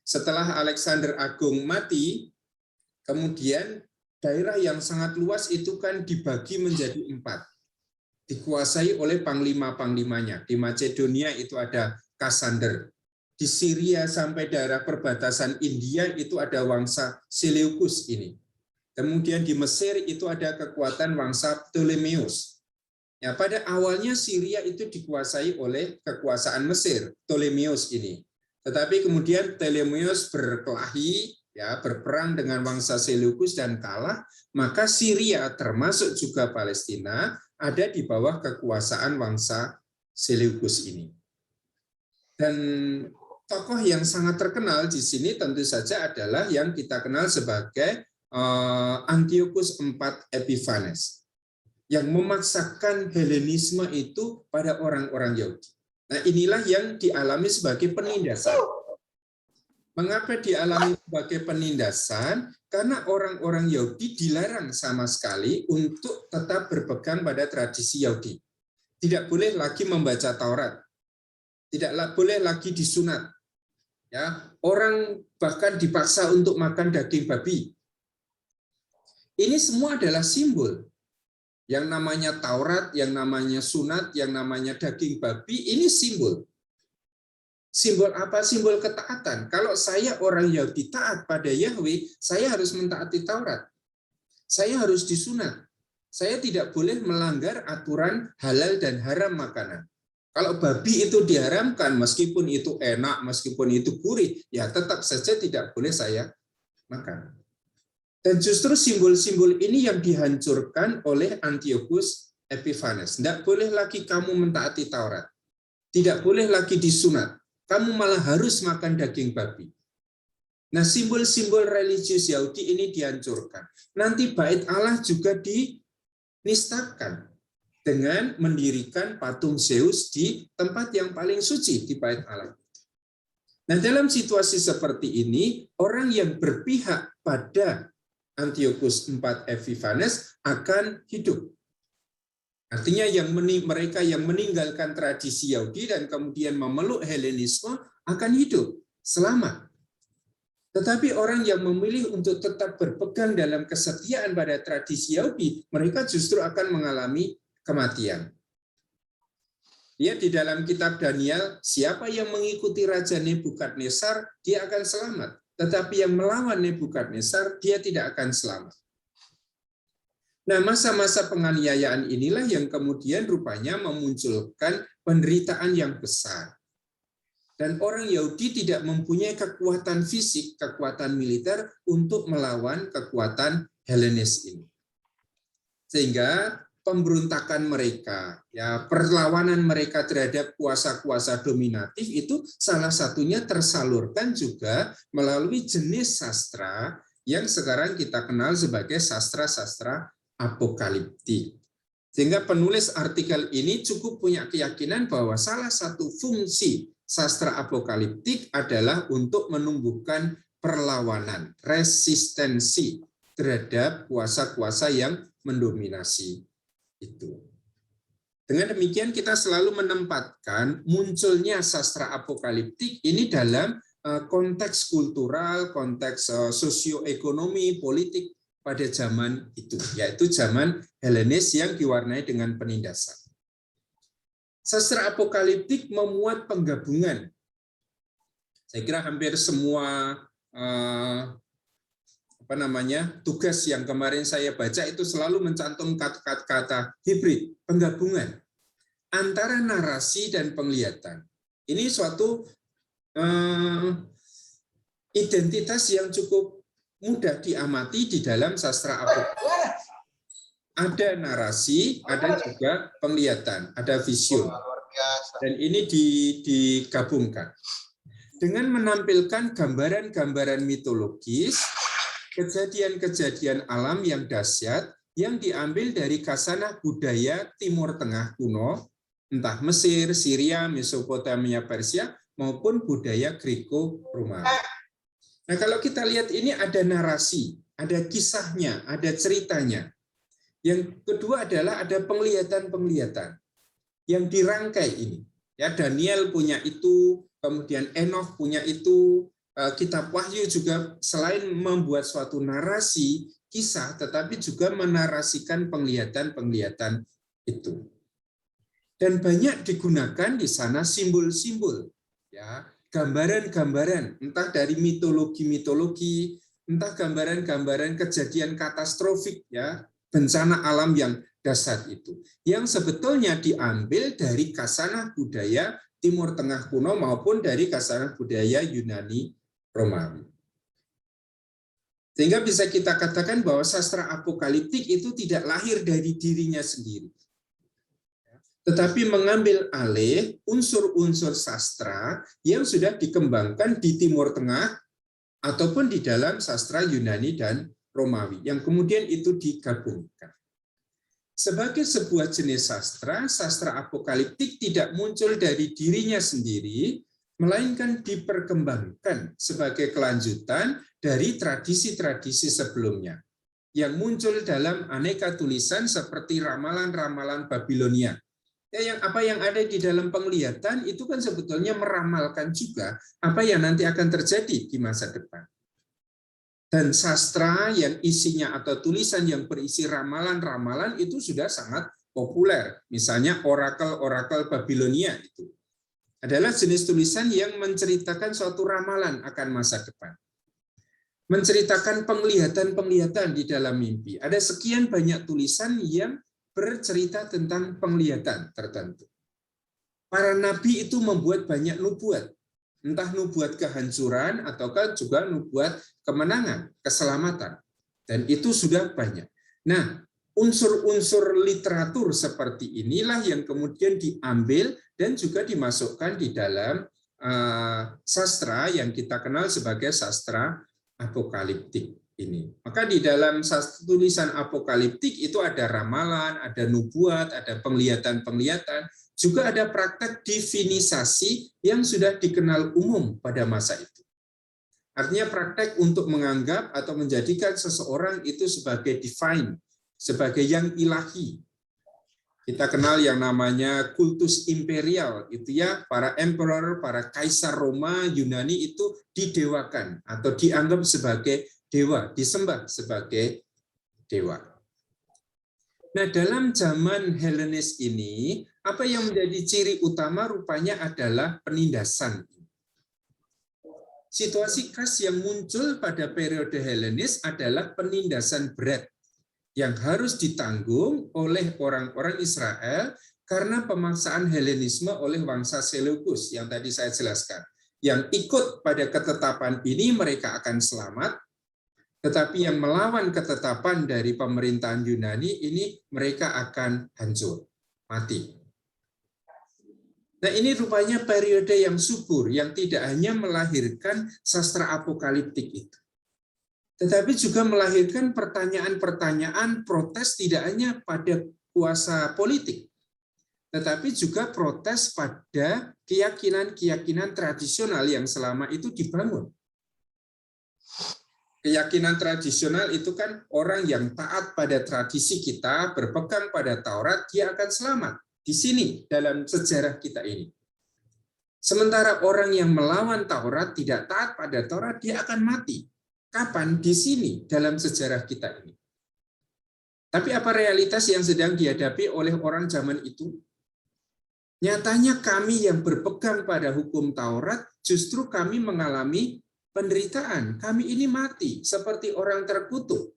[SPEAKER 2] Setelah Alexander Agung mati, kemudian daerah yang sangat luas itu kan dibagi menjadi 4. Dikuasai oleh panglima-panglimanya. Di Macedonia itu ada Kassander. Di Syria sampai daerah perbatasan India itu ada Wangsa Seleukus ini. Kemudian di Mesir itu ada kekuatan Wangsa Ptolemeus. Ya, pada awalnya Syria itu dikuasai oleh kekuasaan Mesir, Ptolemeus ini. Tetapi kemudian Ptolemeus berkelahi, ya, berperang dengan Wangsa Seleukus dan kalah, maka Syria termasuk juga Palestina ada di bawah kekuasaan Wangsa Seleukus ini. Dan tokoh yang sangat terkenal di sini tentu saja adalah yang kita kenal sebagai Antiochus IV Epiphanes, yang memaksakan Helenisme itu pada orang-orang Yahudi. Nah, inilah yang dialami sebagai penindasan. Mengapa dialami sebagai penindasan? Karena orang-orang Yahudi dilarang sama sekali untuk tetap berpegang pada tradisi Yahudi. Tidak boleh lagi membaca Taurat. Tidak boleh lagi disunat. Ya, orang bahkan dipaksa untuk makan daging babi. Ini semua adalah simbol. Yang namanya Taurat, yang namanya sunat, yang namanya daging babi, ini simbol. Simbol apa? Simbol ketaatan. Kalau saya orang Yahudi taat pada Yahweh, saya harus mentaati Taurat. Saya harus disunat. Saya tidak boleh melanggar aturan halal dan haram makanan. Kalau babi itu diharamkan, meskipun itu enak, meskipun itu gurih, ya tetap saja tidak boleh saya makan. Dan justru simbol-simbol ini yang dihancurkan oleh Antiochus Epiphanes. Tidak boleh lagi kamu mentaati Taurat. Tidak boleh lagi disunat. Kamu malah harus makan daging babi. Nah, simbol-simbol religius Yahudi ini dihancurkan. Nanti Bait Allah juga dinistakan dengan mendirikan patung Zeus di tempat yang paling suci di Bait Allah. Nah, dalam situasi seperti ini, orang yang berpihak pada Antiochus IV Epiphanes akan hidup. Artinya mereka yang meninggalkan tradisi Yahudi dan kemudian memeluk Helenisme akan hidup selamat. Tetapi orang yang memilih untuk tetap berpegang dalam kesetiaan pada tradisi Yahudi, mereka justru akan mengalami kematian. Lihat di dalam kitab Daniel, siapa yang mengikuti Raja Nebukadnezar, dia akan selamat. Tetapi yang melawan Nebukadnezar, dia tidak akan selamat. Nah, masa-masa penganiayaan inilah yang kemudian rupanya memunculkan penderitaan yang besar. Dan orang Yahudi tidak mempunyai kekuatan fisik, kekuatan militer untuk melawan kekuatan Helenis ini. Sehingga pemberontakan mereka, ya perlawanan mereka terhadap kuasa-kuasa dominatif itu salah satunya tersalurkan juga melalui jenis sastra yang sekarang kita kenal sebagai sastra-sastra apokaliptik. Sehingga penulis artikel ini cukup punya keyakinan bahwa salah satu fungsi sastra apokaliptik adalah untuk menumbuhkan perlawanan, resistensi terhadap kuasa-kuasa yang mendominasi itu. Dengan demikian kita selalu menempatkan munculnya sastra apokaliptik ini dalam konteks kultural, konteks sosioekonomi, politik pada zaman itu, yaitu zaman Helenis yang diwarnai dengan penindasan. Sastra apokaliptik memuat penggabungan. Saya kira hampir semua tugas yang kemarin saya baca itu selalu mencantumkan kata hibrid, penggabungan antara narasi dan penglihatan. Ini suatu identitas yang cukup mudah diamati di dalam sastra apokaliptik. Ada narasi, ada juga penglihatan, ada vision. Dan ini digabungkan. Dengan menampilkan gambaran-gambaran mitologis, kejadian-kejadian alam yang dahsyat yang diambil dari khasanah budaya Timur Tengah kuno, entah Mesir, Syria, Mesopotamia, Persia, maupun budaya Greko-Romawi. Nah, kalau kita lihat ini ada narasi, ada kisahnya, ada ceritanya. Yang kedua adalah ada penglihatan-penglihatan yang dirangkai ini. Ya, Daniel punya itu, kemudian Enoch punya itu, kitab Wahyu juga selain membuat suatu narasi kisah, tetapi juga menarasikan penglihatan-penglihatan itu. Dan banyak digunakan di sana simbol-simbol, ya, gambaran-gambaran, entah dari mitologi-mitologi, entah gambaran-gambaran kejadian katastrofik, ya, bencana alam yang dahsyat itu, yang sebetulnya diambil dari khasanah budaya Timur Tengah kuno maupun dari khasanah budaya Yunani Romawi. Sehingga bisa kita katakan bahwa sastra apokaliptik itu tidak lahir dari dirinya sendiri, tetapi mengambil alih unsur-unsur sastra yang sudah dikembangkan di Timur Tengah ataupun di dalam sastra Yunani dan Romawi, yang kemudian itu digabungkan. Sebagai sebuah jenis sastra, sastra apokaliptik tidak muncul dari dirinya sendiri, melainkan diperkembangkan sebagai kelanjutan dari tradisi-tradisi sebelumnya, yang muncul dalam aneka tulisan seperti ramalan-ramalan Babilonia. Ya, apa yang ada di dalam penglihatan itu kan sebetulnya meramalkan juga apa yang nanti akan terjadi di masa depan. Dan sastra yang isinya atau tulisan yang berisi ramalan-ramalan itu sudah sangat populer. Misalnya orakel-orakel Babilonia itu adalah jenis tulisan yang menceritakan suatu ramalan akan masa depan. Menceritakan penglihatan-penglihatan di dalam mimpi. Ada sekian banyak tulisan yang bercerita tentang penglihatan tertentu. Para nabi itu membuat banyak nubuat. Entah nubuat kehancuran ataukah juga nubuat kemenangan, keselamatan. Dan itu sudah banyak. Nah, unsur-unsur literatur seperti inilah yang kemudian diambil dan juga dimasukkan di dalam sastra yang kita kenal sebagai sastra apokaliptik ini. Maka di dalam tulisan apokaliptik itu ada ramalan, ada nubuat, ada penglihatan-penglihatan, juga ada praktek divinisasi yang sudah dikenal umum pada masa itu. Artinya praktek untuk menganggap atau menjadikan seseorang itu sebagai divine, sebagai yang ilahi. Kita kenal yang namanya kultus imperial, itu ya, para emperor, para kaisar Roma, Yunani itu didewakan atau dianggap sebagai dewa, disembah sebagai dewa. Nah, dalam zaman Helenis ini, apa yang menjadi ciri utama rupanya adalah penindasan. Situasi khas yang muncul pada periode Helenis adalah penindasan berat yang harus ditanggung oleh orang-orang Israel karena pemaksaan Helenisme oleh bangsa Seleukus yang tadi saya jelaskan. Yang ikut pada ketetapan ini mereka akan selamat, tetapi yang melawan ketetapan dari pemerintahan Yunani ini mereka akan hancur, mati. Nah, ini rupanya periode yang subur, yang tidak hanya melahirkan sastra apokaliptik itu, tetapi juga melahirkan pertanyaan-pertanyaan protes tidak hanya pada kuasa politik, tetapi juga protes pada keyakinan-keyakinan tradisional yang selama itu dibangun. Keyakinan tradisional itu kan orang yang taat pada tradisi kita, berpegang pada Taurat, dia akan selamat. Di sini dalam sejarah kita ini. Sementara orang yang melawan Taurat, tidak taat pada Taurat, dia akan mati. Kapan? Di sini dalam sejarah kita ini. Tapi apa realitas yang sedang dihadapi oleh orang zaman itu? Nyatanya kami yang berpegang pada hukum Taurat, justru kami mengalami penderitaan. Kami ini mati seperti orang terkutuk.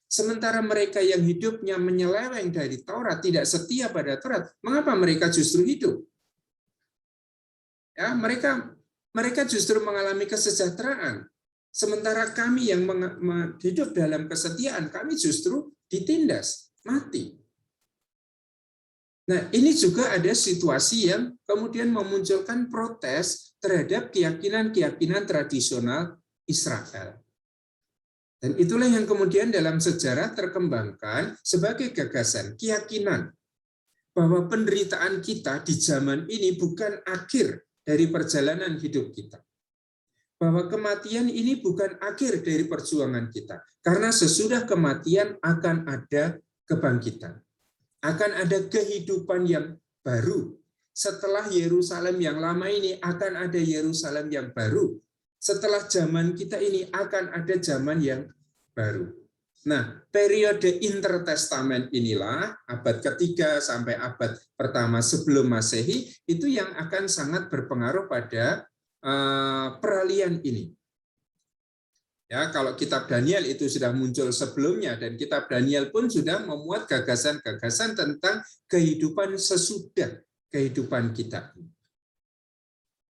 [SPEAKER 2] Sementara mereka yang hidupnya menyeleweng dari Taurat, tidak setia pada Taurat, mengapa mereka justru hidup? Ya, mereka justru mengalami kesejahteraan. Sementara kami yang hidup dalam kesetiaan, kami justru ditindas, mati. Nah, ini juga ada situasi yang kemudian memunculkan protes terhadap keyakinan-keyakinan tradisional Israel. Dan itulah yang kemudian dalam sejarah terkembangkan sebagai gagasan, keyakinan bahwa penderitaan kita di zaman ini bukan akhir dari perjalanan hidup kita. Bahwa kematian ini bukan akhir dari perjuangan kita. Karena sesudah kematian akan ada kebangkitan. Akan ada kehidupan yang baru. Setelah Yerusalem yang lama ini akan ada Yerusalem yang baru. Setelah zaman kita ini akan ada zaman yang baru. Nah, periode intertestament inilah, abad ketiga sampai abad pertama sebelum Masehi, itu yang akan sangat berpengaruh pada peralihan ini. Ya, kalau kitab Daniel itu sudah muncul sebelumnya, dan kitab Daniel pun sudah memuat gagasan-gagasan tentang kehidupan sesudah kehidupan kita.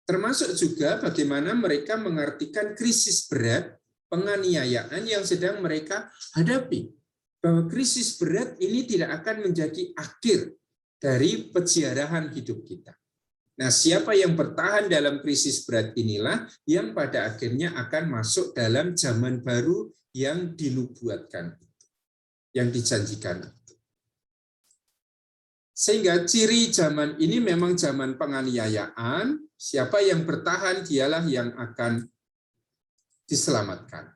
[SPEAKER 2] Termasuk juga bagaimana mereka mengartikan krisis berat, penganiayaan yang sedang mereka hadapi. Bahwa krisis berat ini tidak akan menjadi akhir dari peziarahan hidup kita. Nah, siapa yang bertahan dalam krisis berat inilah yang pada akhirnya akan masuk dalam zaman baru yang dinubuatkan, yang dijanjikan. Sehingga ciri zaman ini memang zaman penganiayaan, siapa yang bertahan dialah yang akan diselamatkan.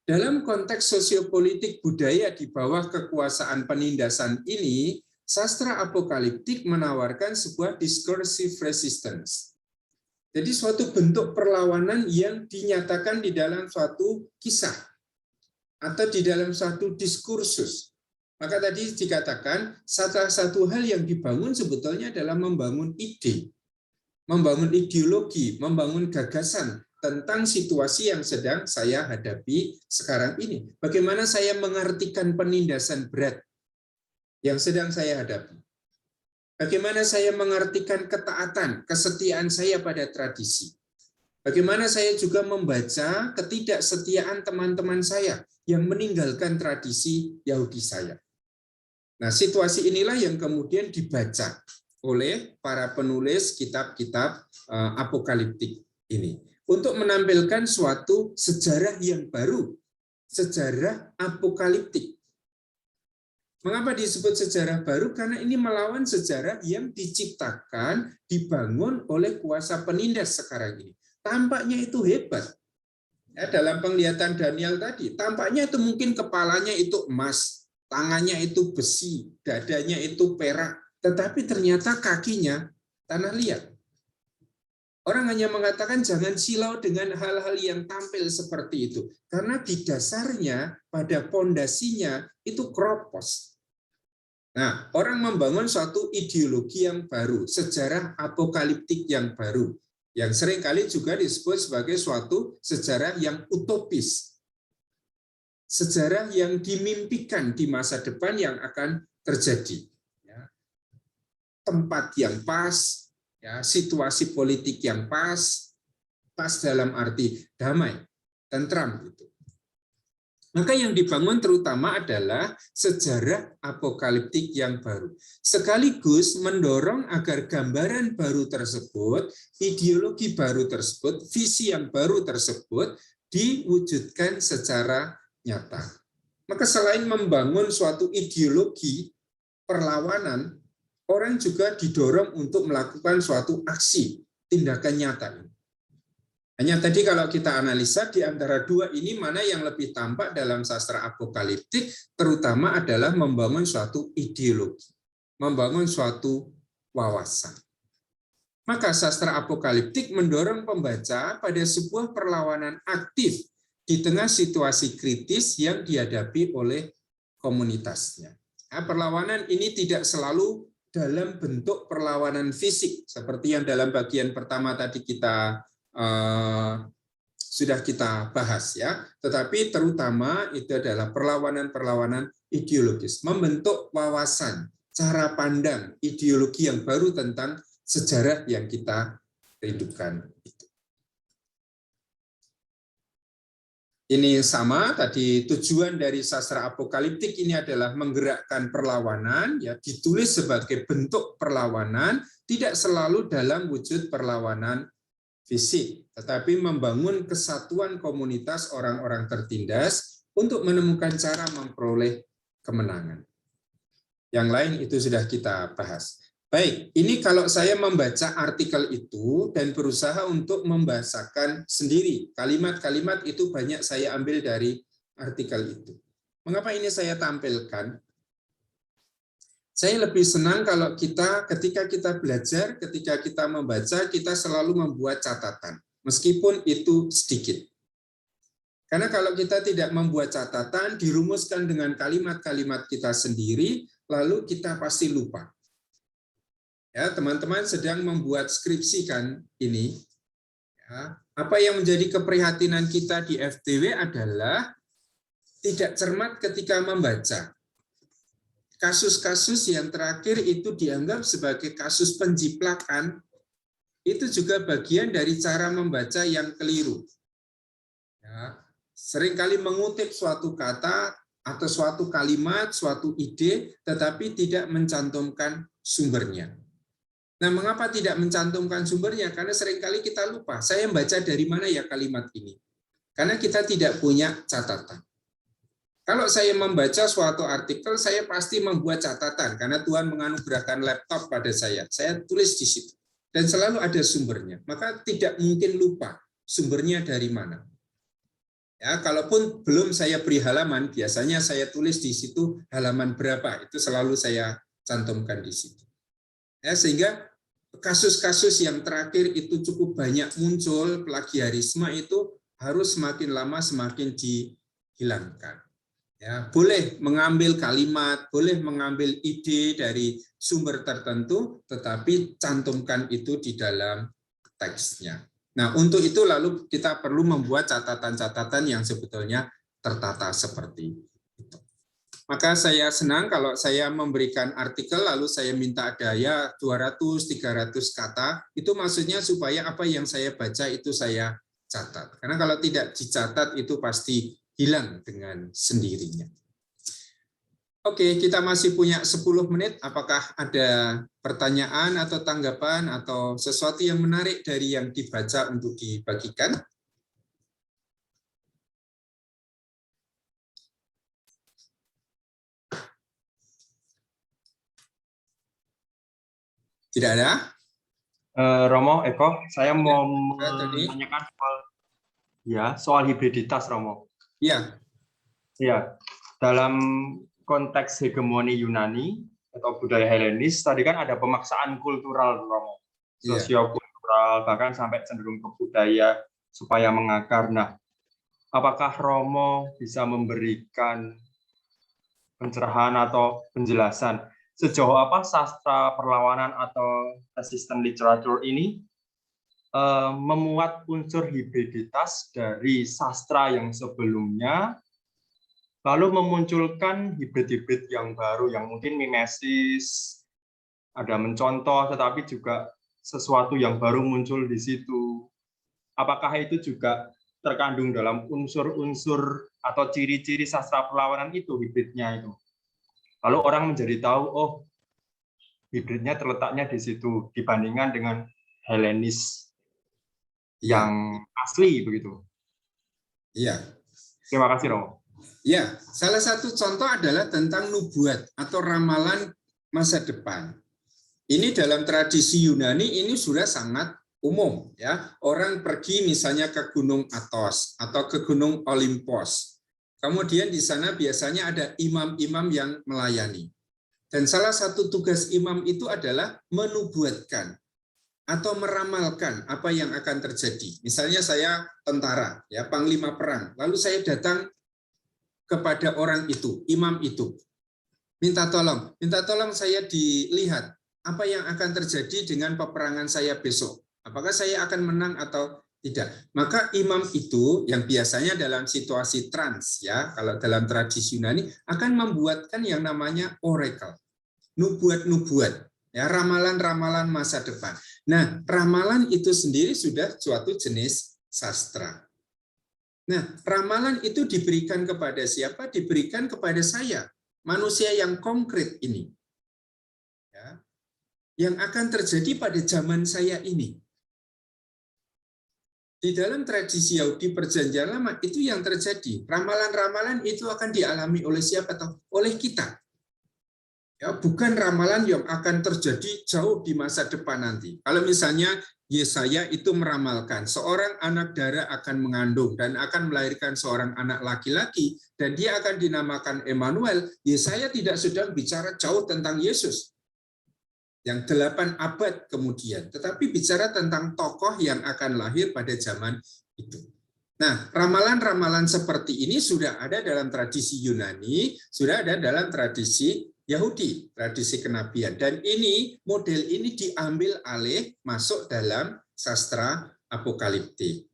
[SPEAKER 2] Dalam konteks sosiopolitik budaya di bawah kekuasaan penindasan ini, sastra apokaliptik menawarkan sebuah discursive resistance. Jadi suatu bentuk perlawanan yang dinyatakan di dalam suatu kisah atau di dalam suatu diskursus. Maka tadi dikatakan salah satu hal yang dibangun sebetulnya adalah membangun ide, membangun ideologi, membangun gagasan tentang situasi yang sedang saya hadapi sekarang ini. Bagaimana saya mengartikan penindasan berat yang sedang saya hadapi. Bagaimana saya mengartikan ketaatan, kesetiaan saya pada tradisi. Bagaimana saya juga membaca ketidaksetiaan teman-teman saya yang meninggalkan tradisi Yahudi saya. Nah, situasi inilah yang kemudian dibaca oleh para penulis kitab-kitab apokaliptik ini untuk menampilkan suatu sejarah yang baru, sejarah apokaliptik. Mengapa disebut sejarah baru? Karena ini melawan sejarah yang diciptakan, dibangun oleh kuasa penindas sekarang ini. Tampaknya itu hebat. Ya, dalam penglihatan Daniel tadi, tampaknya itu mungkin kepalanya itu emas, tangannya itu besi, dadanya itu perak, tetapi ternyata kakinya tanah liat. Orang hanya mengatakan jangan silau dengan hal-hal yang tampil seperti itu. Karena di dasarnya, pada pondasinya, itu kropos. Nah, orang membangun suatu ideologi yang baru, sejarah apokaliptik yang baru, yang seringkali juga disebut sebagai suatu sejarah yang utopis. Sejarah yang dimimpikan di masa depan yang akan terjadi. Tempat yang pas, ya, situasi politik yang pas dalam arti damai, tentram gitu. Maka yang dibangun terutama adalah sejarah apokaliptik yang baru. Sekaligus mendorong agar gambaran baru tersebut, ideologi baru tersebut, visi yang baru tersebut diwujudkan secara nyata. Maka selain membangun suatu ideologi perlawanan, orang juga didorong untuk melakukan suatu aksi, tindakan nyata. Hanya tadi kalau kita analisa di antara dua ini mana yang lebih tampak dalam sastra apokaliptik, terutama adalah membangun suatu ideologi, membangun suatu wawasan. Maka sastra apokaliptik mendorong pembaca pada sebuah perlawanan aktif di tengah situasi kritis yang dihadapi oleh komunitasnya. Nah, perlawanan ini tidak selalu dalam bentuk perlawanan fisik, seperti yang dalam bagian pertama tadi kita sudah kita bahas ya, tetapi terutama itu adalah perlawanan-perlawanan ideologis, membentuk wawasan, cara pandang, ideologi yang baru tentang sejarah yang kita rindukan. Ini sama tadi, tujuan dari sastra apokaliptik ini adalah menggerakkan perlawanan, ya, ditulis sebagai bentuk perlawanan, tidak selalu dalam wujud perlawanan fisik, tetapi membangun kesatuan komunitas orang-orang tertindas untuk menemukan cara memperoleh kemenangan. Yang lain itu sudah kita bahas. Baik, ini kalau saya membaca artikel itu dan berusaha untuk membahasakan sendiri. Kalimat-kalimat itu banyak saya ambil dari artikel itu. Mengapa ini saya tampilkan? Saya lebih senang kalau ketika kita belajar, ketika kita membaca, kita selalu membuat catatan, meskipun itu sedikit. Karena kalau kita tidak membuat catatan, dirumuskan dengan kalimat-kalimat kita sendiri, lalu kita pasti lupa. Ya, teman-teman sedang membuat skripsi kan ini. Ya, apa yang menjadi keprihatinan kita di FTW adalah tidak cermat ketika membaca. Kasus-kasus yang terakhir itu dianggap sebagai kasus penjiplakan, itu juga bagian dari cara membaca yang keliru. Ya, seringkali mengutip suatu kata atau suatu kalimat, suatu ide, tetapi tidak mencantumkan sumbernya. Nah, mengapa tidak mencantumkan sumbernya? Karena seringkali kita lupa, saya membaca dari mana ya kalimat ini? Karena kita tidak punya catatan. Kalau saya membaca suatu artikel, saya pasti membuat catatan karena Tuhan menganugerahkan laptop pada saya. Saya tulis di situ dan selalu ada sumbernya. Maka tidak mungkin lupa sumbernya dari mana. Ya, kalaupun belum saya beri halaman, biasanya saya tulis di situ halaman berapa. Itu selalu saya cantumkan di situ. Ya, sehingga kasus-kasus yang terakhir itu cukup banyak muncul, plagiarisme itu harus semakin lama semakin dihilangkan. Ya, boleh mengambil kalimat, boleh mengambil ide dari sumber tertentu, tetapi cantumkan itu di dalam teksnya. Nah, untuk itu lalu kita perlu membuat catatan-catatan yang sebetulnya tertata seperti itu. Maka saya senang kalau saya memberikan artikel, lalu saya minta daya 200-300 kata, itu maksudnya supaya apa yang saya baca itu saya catat. Karena kalau tidak dicatat itu pasti hilang dengan sendirinya. Oke, kita masih punya 10 menit. Apakah ada pertanyaan atau tanggapan atau sesuatu yang menarik dari yang dibaca untuk dibagikan? Tidak ada?
[SPEAKER 12] Romo, Eko, saya mau menanyakan soal hibriditas, Romo.
[SPEAKER 2] Iya.
[SPEAKER 12] Ya, dalam
[SPEAKER 13] konteks hegemoni Yunani atau budaya Helenis, tadi kan ada pemaksaan kultural, Romo, sosiokultural, bahkan sampai cenderung ke budaya supaya mengakar. Nah, apakah Romo bisa memberikan pencerahan atau penjelasan sejauh apa sastra perlawanan atau resistant literature ini memuat unsur hibriditas dari sastra yang sebelumnya, lalu memunculkan hibrid-hibrid yang baru, yang mungkin mimesis, ada mencontoh, tetapi juga sesuatu yang baru muncul di situ. Apakah itu juga terkandung dalam unsur-unsur atau ciri-ciri sastra perlawanan itu, hibridnya itu? Lalu orang menjadi tahu, oh, hibridnya terletaknya di situ, dibandingkan dengan Helenis yang asli, begitu.
[SPEAKER 2] Iya.
[SPEAKER 13] Terima kasih, Romo.
[SPEAKER 2] Ya, salah satu contoh adalah tentang nubuat atau ramalan masa depan. Ini dalam tradisi Yunani ini sudah sangat umum, ya. Orang pergi misalnya ke Gunung Athos atau ke Gunung Olimpos. Kemudian di sana biasanya ada imam-imam yang melayani. Dan salah satu tugas imam itu adalah menubuatkan atau meramalkan apa yang akan terjadi. Misalnya saya tentara, ya, panglima perang, lalu saya datang kepada orang itu, imam itu, minta tolong saya dilihat apa yang akan terjadi dengan peperangan saya besok. Apakah saya akan menang atau tidak? Maka imam itu yang biasanya dalam situasi trans, ya, kalau dalam tradisi Yunani, akan membuatkan yang namanya oracle, nubuat-nubuat, ya, ramalan-ramalan masa depan. Nah, ramalan itu sendiri sudah suatu jenis sastra. Nah, ramalan itu diberikan kepada siapa? Diberikan kepada saya, manusia yang konkret ini, ya, yang akan terjadi pada zaman saya ini. Di dalam tradisi Yahudi Perjanjian Lama itu yang terjadi. Ramalan-ramalan itu akan dialami oleh siapa? Oleh kita. Ya, bukan ramalan yang akan terjadi jauh di masa depan nanti. Kalau misalnya Yesaya itu meramalkan seorang anak darah akan mengandung dan akan melahirkan seorang anak laki-laki dan dia akan dinamakan Emmanuel, Yesaya tidak sedang bicara jauh tentang Yesus yang 8 abad kemudian, tetapi bicara tentang tokoh yang akan lahir pada zaman itu. Nah, ramalan-ramalan seperti ini sudah ada dalam tradisi Yunani, sudah ada dalam tradisi Yahudi, tradisi kenabian. Dan ini, model ini diambil alih masuk dalam sastra apokaliptik.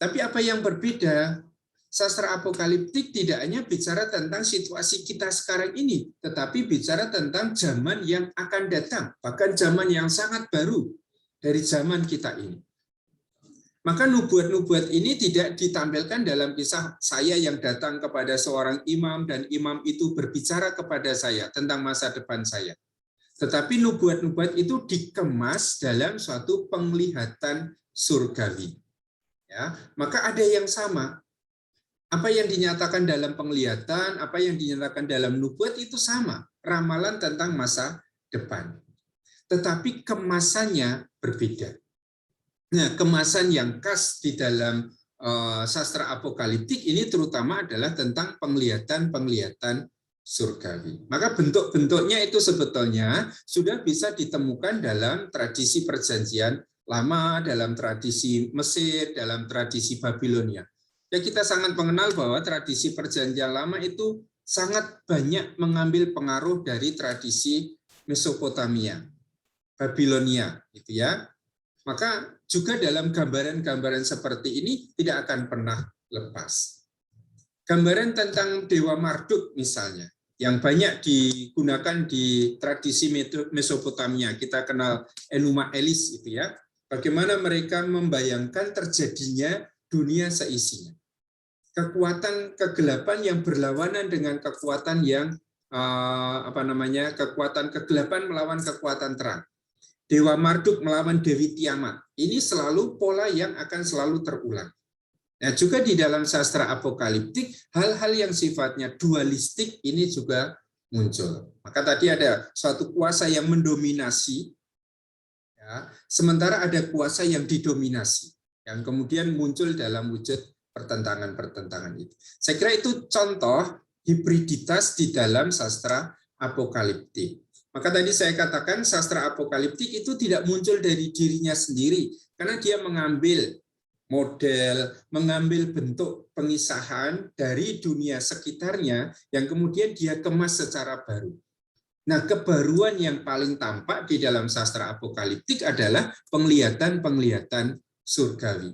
[SPEAKER 2] Tapi apa yang berbeda? Sastra apokaliptik tidak hanya bicara tentang situasi kita sekarang ini, tetapi bicara tentang zaman yang akan datang, bahkan zaman yang sangat baru dari zaman kita ini. Maka nubuat-nubuat ini tidak ditampilkan dalam kisah saya yang datang kepada seorang imam dan imam itu berbicara kepada saya tentang masa depan saya. Tetapi nubuat-nubuat itu dikemas dalam suatu penglihatan surgawi. Ya, maka ada yang sama. Apa yang dinyatakan dalam penglihatan, apa yang dinyatakan dalam nubuat itu sama, ramalan tentang masa depan. Tetapi kemasannya berbeda. Nah, kemasan yang khas di dalam sastra apokaliptik ini terutama adalah tentang penglihatan-penglihatan surgawi. Maka bentuk-bentuknya itu sebetulnya sudah bisa ditemukan dalam tradisi Perjanjian Lama, dalam tradisi Mesir, dalam tradisi Babilonia. Ya, kita sangat mengenal bahwa tradisi Perjanjian Lama itu sangat banyak mengambil pengaruh dari tradisi Mesopotamia, Babilonia, gitu ya. Maka juga dalam gambaran-gambaran seperti ini tidak akan pernah lepas. Gambaran tentang Dewa Marduk misalnya, yang banyak digunakan di tradisi Mesopotamia, kita kenal Enuma Elis itu ya. Bagaimana mereka membayangkan terjadinya dunia seisinya. Kekuatan kegelapan yang berlawanan dengan kekuatan yang kekuatan kegelapan melawan kekuatan terang. Dewa Marduk melawan Dewi Tiamat. Ini selalu pola yang akan selalu terulang. Nah, juga di dalam sastra apokaliptik, hal-hal yang sifatnya dualistik ini juga muncul. Maka tadi ada suatu kuasa yang mendominasi, ya, sementara ada kuasa yang didominasi, yang kemudian muncul dalam wujud pertentangan-pertentangan itu. Saya kira itu contoh hibriditas di dalam sastra apokaliptik. Maka tadi saya katakan sastra apokaliptik itu tidak muncul dari dirinya sendiri, karena dia mengambil model, mengambil bentuk pengisahan dari dunia sekitarnya yang kemudian dia kemas secara baru. Nah, kebaruan yang paling tampak di dalam sastra apokaliptik adalah penglihatan-penglihatan surgawi.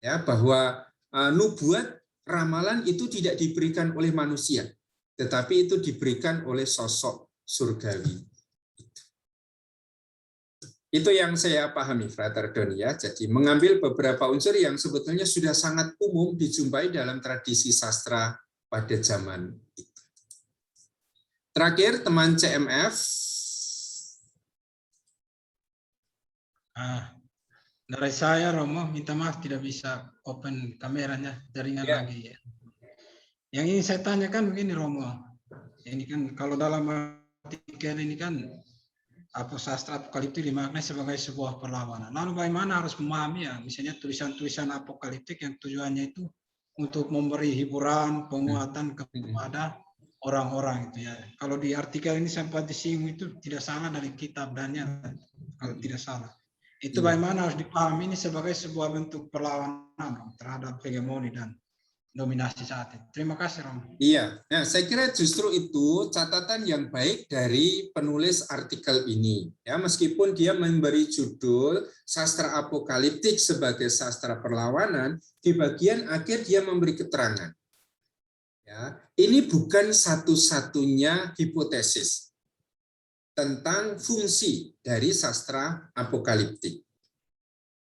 [SPEAKER 2] Ya, bahwa nubuat, ramalan itu tidak diberikan oleh manusia, tetapi itu diberikan oleh sosok surgawi. Itu yang saya pahami, Frater Doni, ya. Jadi mengambil beberapa unsur yang sebetulnya sudah sangat umum dijumpai dalam tradisi sastra pada zaman itu. Terakhir, teman CMF.
[SPEAKER 4] Dari saya, Romo, minta maaf tidak bisa open kameranya, jaringan lagi. Yang ingin saya tanyakan begini, Romo. Ini kan kalau dalam artikel ini kan apa sastra apokaliptik dimaknai sebagai sebuah perlawanan. Lalu bagaimana harus memahami ya, misalnya tulisan-tulisan apokaliptik yang tujuannya itu untuk memberi hiburan, penguatan kepada orang-orang itu ya. Kalau di artikel ini sempat disinggung itu tidak salah dari kitab Daniel, kalau tidak salah. Itu bagaimana harus dipahami ini sebagai sebuah bentuk perlawanan terhadap hegemoni dan dominasi saat itu. Terima kasih, Romo.
[SPEAKER 2] Iya, nah, saya kira justru itu catatan yang baik dari penulis artikel ini. Ya, meskipun dia memberi judul sastra apokaliptik sebagai sastra perlawanan, di bagian akhir dia memberi keterangan. Ya, ini bukan satu-satunya hipotesis tentang fungsi dari sastra apokaliptik.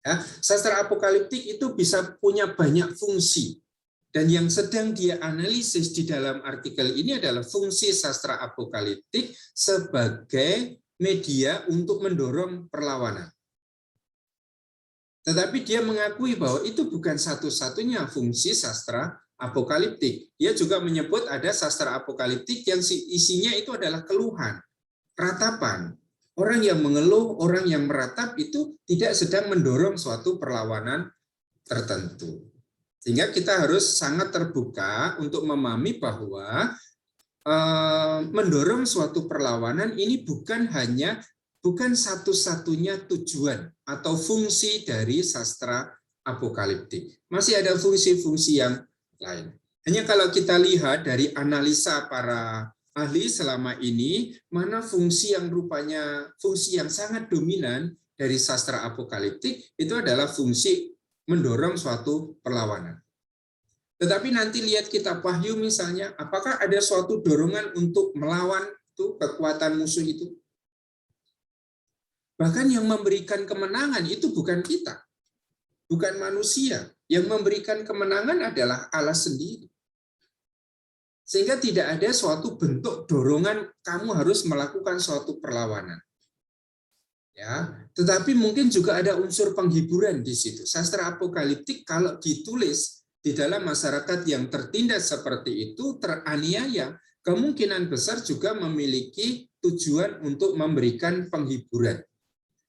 [SPEAKER 2] Ya, sastra apokaliptik itu bisa punya banyak fungsi. Dan yang sedang dia analisis di dalam artikel ini adalah fungsi sastra apokaliptik sebagai media untuk mendorong perlawanan. Tetapi dia mengakui bahwa itu bukan satu-satunya fungsi sastra apokaliptik. Dia juga menyebut ada sastra apokaliptik yang isinya itu adalah keluhan, ratapan. Orang yang mengeluh, orang yang meratap itu tidak sedang mendorong suatu perlawanan tertentu. Sehingga kita harus sangat terbuka untuk memahami bahwa mendorong suatu perlawanan ini bukan satu-satunya tujuan atau fungsi dari sastra apokaliptik. Masih ada fungsi-fungsi yang lain. Hanya kalau kita lihat dari analisa para ahli selama ini, mana fungsi yang rupanya fungsi yang sangat dominan dari sastra apokaliptik itu adalah fungsi mendorong suatu perlawanan. Tetapi nanti lihat kitab Wahyu misalnya, apakah ada suatu dorongan untuk melawan tuh kekuatan musuh itu? Bahkan yang memberikan kemenangan itu bukan kita, bukan manusia. Yang memberikan kemenangan adalah Allah sendiri. Sehingga tidak ada suatu bentuk dorongan kamu harus melakukan suatu perlawanan. Ya, tetapi mungkin juga ada unsur penghiburan di situ. Sastra apokaliptik kalau ditulis di dalam masyarakat yang tertindas seperti itu, teraniaya, kemungkinan besar juga memiliki tujuan untuk memberikan penghiburan,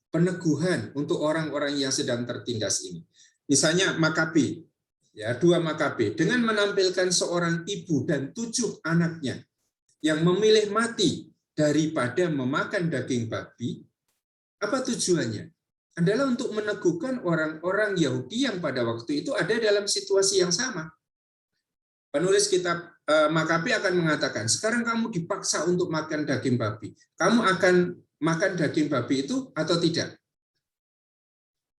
[SPEAKER 2] peneguhan untuk orang-orang yang sedang tertindas ini. Misalnya Makabe, ya 2 Makabe, dengan menampilkan seorang ibu dan 7 anaknya yang memilih mati daripada memakan daging babi. Apa tujuannya? Adalah untuk meneguhkan orang-orang Yahudi yang pada waktu itu ada dalam situasi yang sama. Penulis kitab Makabe akan mengatakan, sekarang kamu dipaksa untuk makan daging babi. Kamu akan makan daging babi itu atau tidak?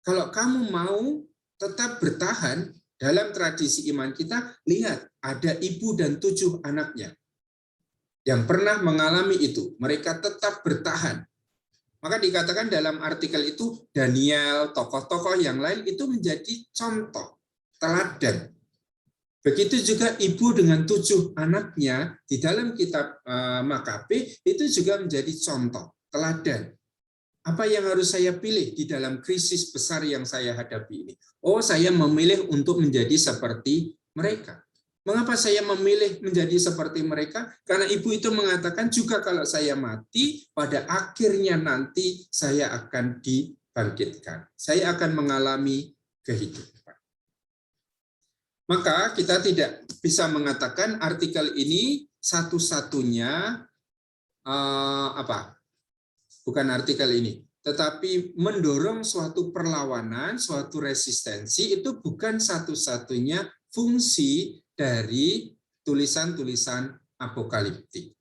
[SPEAKER 2] Kalau kamu mau tetap bertahan dalam tradisi iman kita, lihat ada ibu dan 7 anaknya yang pernah mengalami itu. Mereka tetap bertahan. Maka dikatakan dalam artikel itu Daniel, tokoh-tokoh yang lain itu menjadi contoh, teladan. Begitu juga ibu dengan 7 anaknya di dalam kitab Makabe itu juga menjadi contoh, teladan. Apa yang harus saya pilih di dalam krisis besar yang saya hadapi ini? Oh, saya memilih untuk menjadi seperti mereka. Mengapa saya memilih menjadi seperti mereka? Karena ibu itu mengatakan juga kalau saya mati, pada akhirnya nanti saya akan dibangkitkan. Saya akan mengalami kehidupan. Maka kita tidak bisa mengatakan artikel ini satu-satunya bukan artikel ini, tetapi mendorong suatu perlawanan, suatu resistensi itu bukan satu-satunya fungsi dari tulisan-tulisan apokaliptik.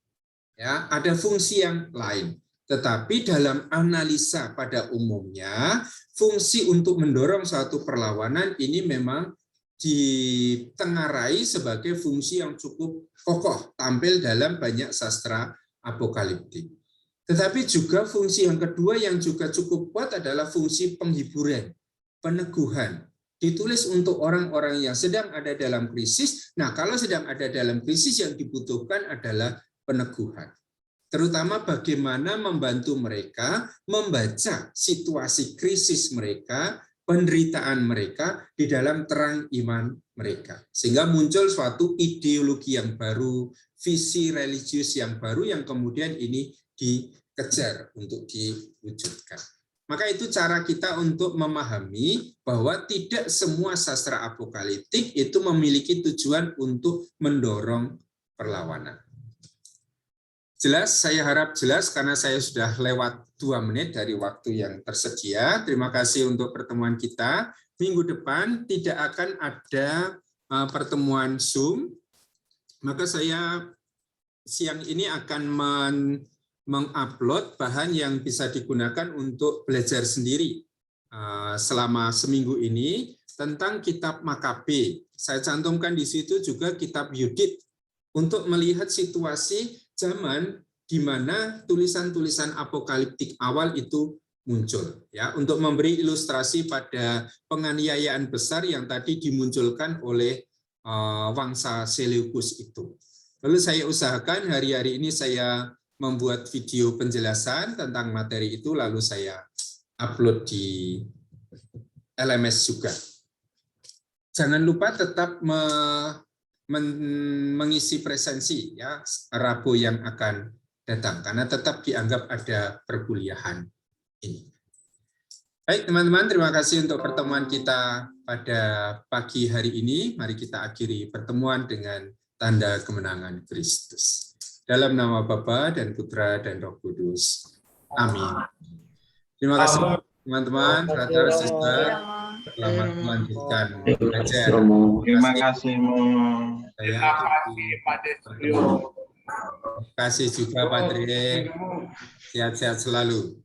[SPEAKER 2] Ya, ada fungsi yang lain. Tetapi dalam analisa pada umumnya, fungsi untuk mendorong suatu perlawanan ini memang ditengarai sebagai fungsi yang cukup kokoh, tampil dalam banyak sastra apokaliptik. Tetapi juga fungsi yang kedua yang juga cukup kuat adalah fungsi penghiburan, peneguhan. Ditulis untuk orang-orang yang sedang ada dalam krisis. Nah, kalau sedang ada dalam krisis, yang dibutuhkan adalah peneguhan. Terutama bagaimana membantu mereka membaca situasi krisis mereka, penderitaan mereka di dalam terang iman mereka. Sehingga muncul suatu ideologi yang baru, visi religius yang baru yang kemudian ini dikejar untuk diwujudkan. Maka itu cara kita untuk memahami bahwa tidak semua sastra apokaliptik itu memiliki tujuan untuk mendorong perlawanan. Jelas, saya harap jelas karena saya sudah lewat 2 menit dari waktu yang tersedia. Terima kasih untuk pertemuan kita. Minggu depan tidak akan ada pertemuan Zoom. Maka saya siang ini akan mengupload bahan yang bisa digunakan untuk belajar sendiri selama seminggu ini tentang kitab Makabe. Saya cantumkan di situ juga kitab Yudit untuk melihat situasi zaman di mana tulisan-tulisan apokaliptik awal itu muncul, ya, untuk memberi ilustrasi pada penganiayaan besar yang tadi dimunculkan oleh Wangsa Seleukus itu. Lalu saya usahakan hari-hari ini saya membuat video penjelasan tentang materi itu, lalu saya upload di LMS juga. Jangan lupa tetap mengisi presensi ya Rabu yang akan datang karena tetap dianggap ada perkuliahan ini. Baik teman-teman, terima kasih untuk pertemuan kita pada pagi hari ini. Mari kita akhiri pertemuan dengan tanda kemenangan Kristus. Dalam nama Bapa dan Putra dan Roh Kudus. Amin. Terima kasih teman-teman. Selamat melanjutkan belajar.
[SPEAKER 10] Terima kasih.
[SPEAKER 2] Terima kasih juga Pak Dre. Sehat-sehat selalu.